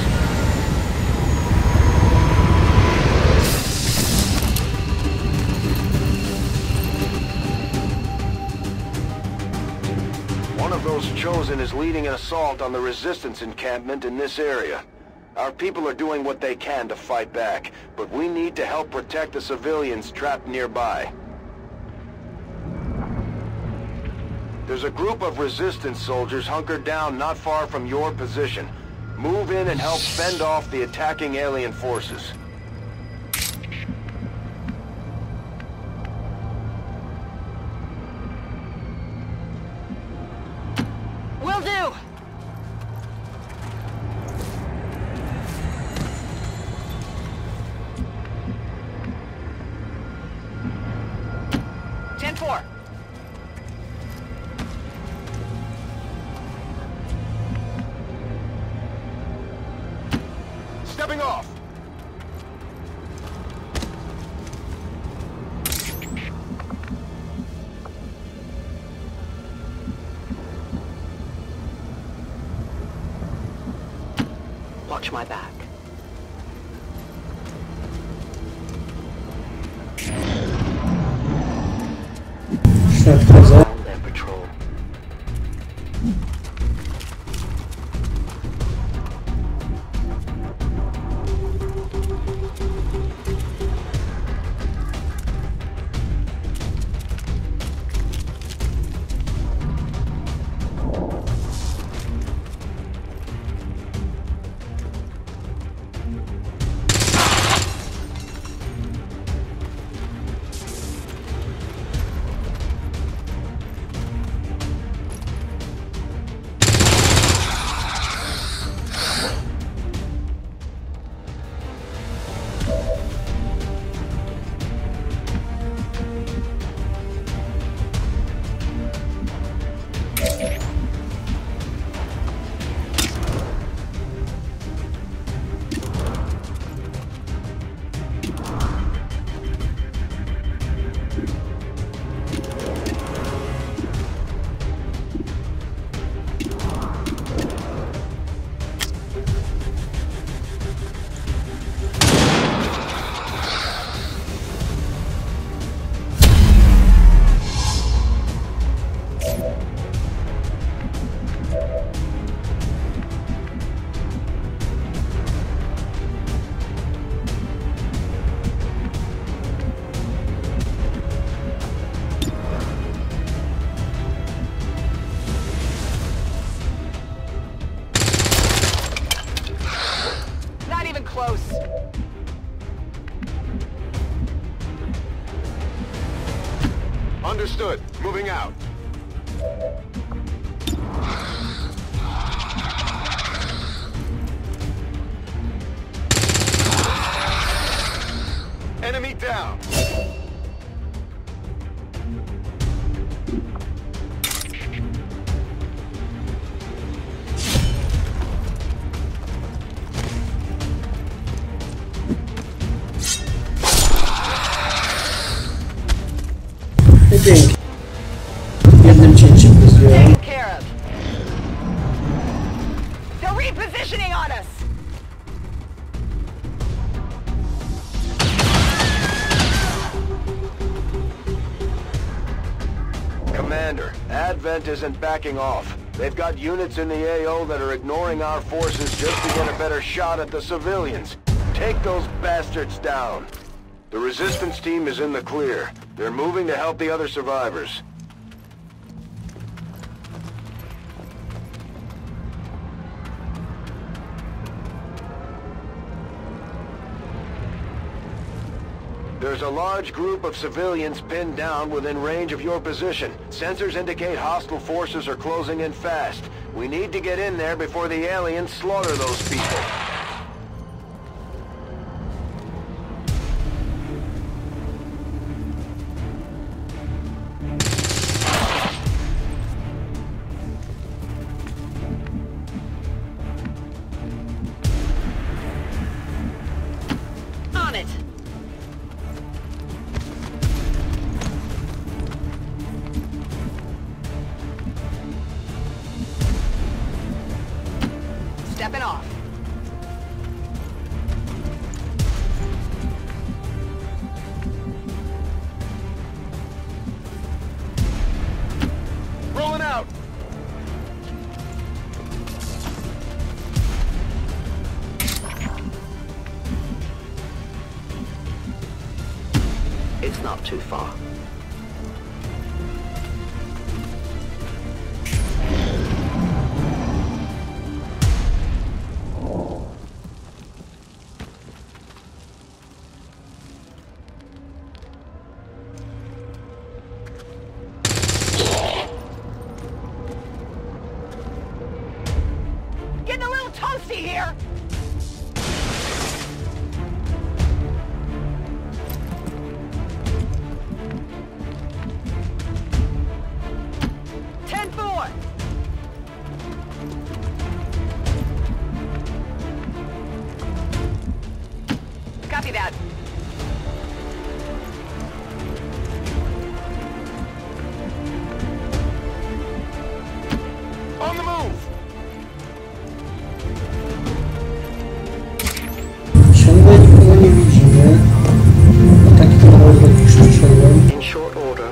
One of those chosen is leading an assault on the Resistance encampment in this area. Our people are doing what they can to fight back, but we need to help protect the civilians trapped nearby. There's a group of Resistance soldiers hunkered down not far from your position. Move in and help fend off the attacking alien forces. Will do! Ten-4. Stepping off! Watch my back. Ślad Patrol. Understood. Moving out. Enemy down. Jednym cięciem go zdjąłem. Taken care of. They're repositioning on us. Commander, Advent isn't backing off. They've got units in the AO that are ignoring our forces just to get a better shot at the civilians. Take those bastards down. The resistance team is in the clear. They're moving to help the other survivors. There's a large group of civilians pinned down within range of your position. Sensors indicate hostile forces are closing in fast. We need to get in there before the aliens slaughter those people. On it. Stepping off. Rolling out! It's not too far. Getting a little toasty here. Copy that. On the move! Ciągle nikogo nie widzimy. Taki kawałek już przyszedłem. In short order.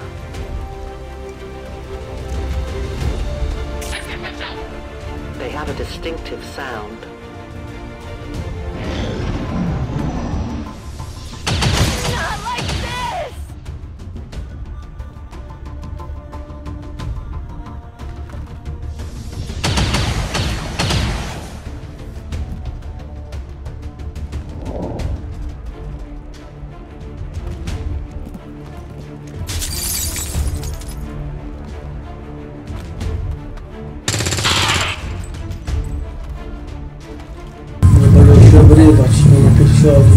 They have a distinctive sound. Not like this! Nie mogę się obrywać, nie ma piersiowi.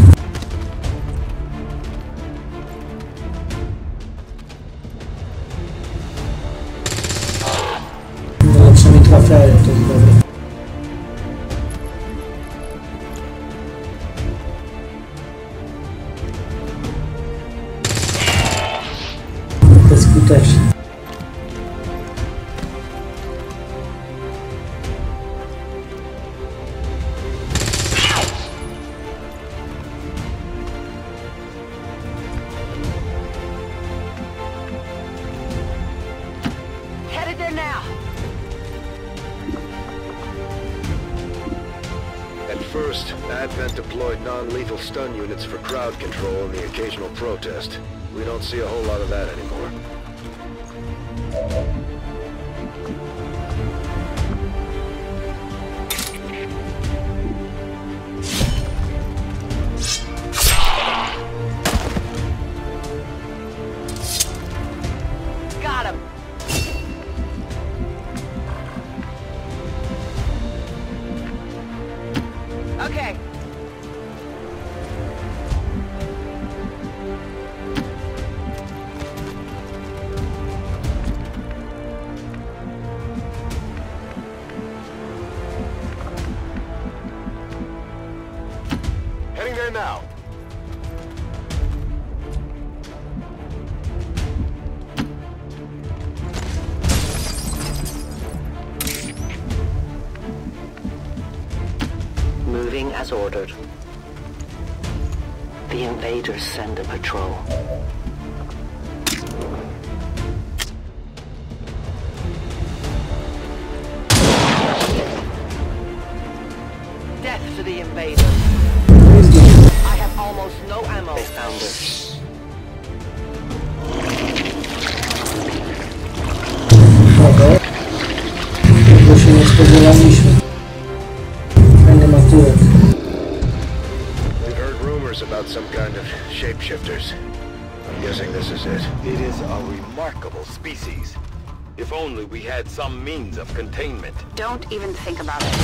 No, przynajmniej trafiają, to jest dobre. Bezskutecznie. Headed there now. At first, Advent deployed non-lethal stun units for crowd control and the occasional protest. We don't see a whole lot of that anymore. there now. Moving as ordered. The invaders send a patrol. Death to the invaders. I have almost no ammo. They found us. Tego się nie spodziewaliśmy. Fajny ma tyłek. We've heard rumors about some kind of shapeshifters. I'm guessing this is it. It is a remarkable species. If only we had some means of containment. Don't even think about it.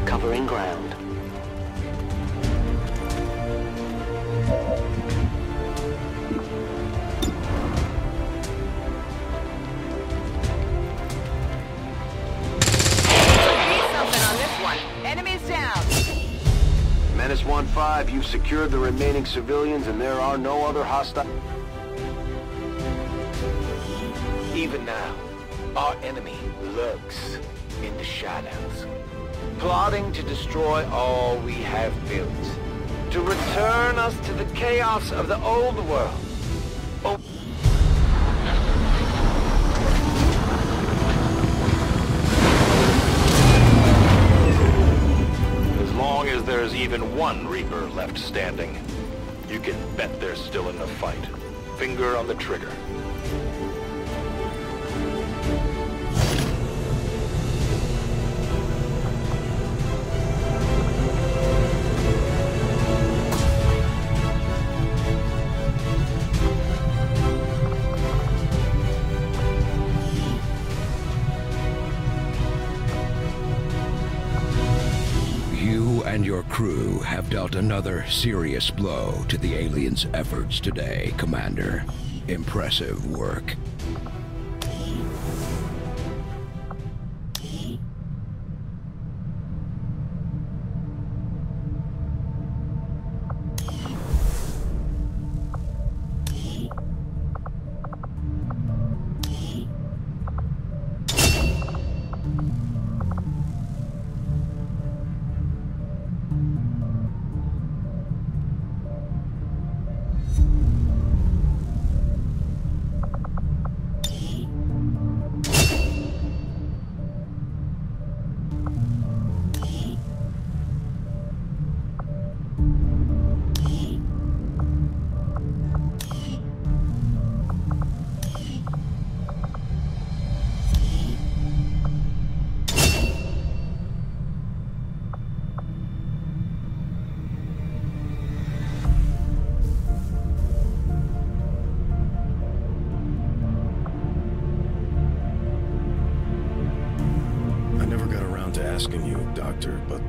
Covering ground. Something on this one. Enemies down. Menace 1-5, you've secured the remaining civilians and there are no other hostile... Even now, our enemy lurks in the shadows, plotting to destroy all we have built, to return us to the chaos of the old world. Oh. As long as there's even one Reaper left standing, you can bet they're still in the fight. Finger on the trigger. And your crew have dealt another serious blow to the aliens' efforts today, Commander. Impressive work. Asking you, Doctor, but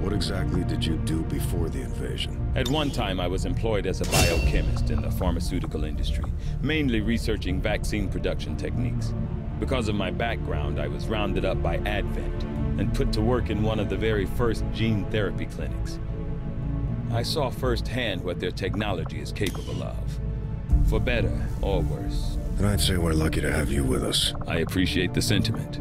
what exactly did you do before the invasion? At one time, I was employed as a biochemist in the pharmaceutical industry, mainly researching vaccine production techniques. Because of my background, I was rounded up by Advent and put to work in one of the very first gene therapy clinics. I saw firsthand what their technology is capable of, for better or worse. And I'd say we're lucky to have you with us. I appreciate the sentiment.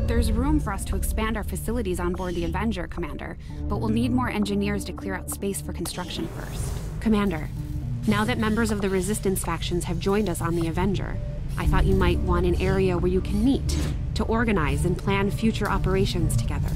There's room for us to expand our facilities on board the Avenger, Commander, but we'll need more engineers to clear out space for construction first. Commander, now that members of the Resistance factions have joined us on the Avenger, I thought you might want an area where you can meet, to organize and plan future operations together.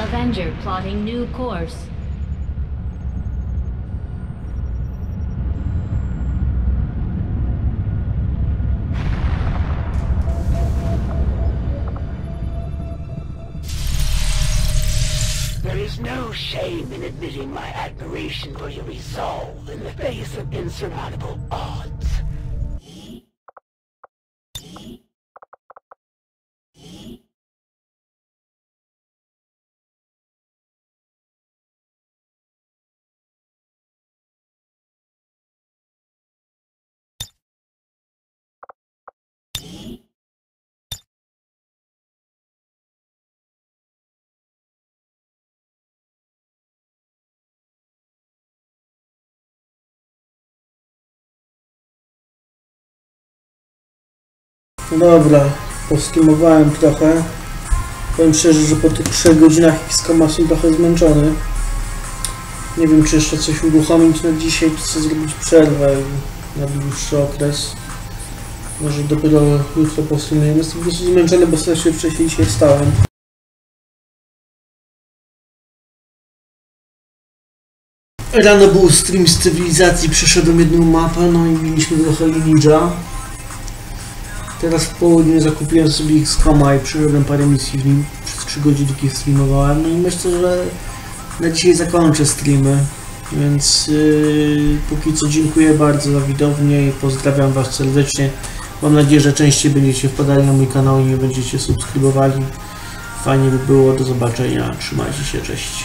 Avenger plotting new course. There is no shame in admitting my admiration for your resolve in the face of insurmountable odds. Dobra, poskimowałem trochę. Powiem szczerze, że po tych 3 godzinach Xcoma jestem trochę zmęczony. Nie wiem, czy jeszcze coś uruchomić na dzisiaj, czy chcę zrobić przerwę na dłuższy okres. Może dopiero jutro posuniemy. Jestem po prostu zmęczony, bo strasznie wcześniej dzisiaj wstałem. Rano był stream z cywilizacji, przeszedłem jedną mapę, no i mieliśmy trochę ninja. Teraz w południu zakupiłem sobie Xcoma i przeszedłem parę misji w nim. Przez 3 godzinki streamowałem, no i myślę, że na dzisiaj zakończę streamy. Więc póki co dziękuję bardzo za widownię i pozdrawiam Was serdecznie. Mam nadzieję, że częściej będziecie wpadali na mój kanał i nie będziecie subskrybowali. Fajnie by było, do zobaczenia, trzymajcie się, cześć.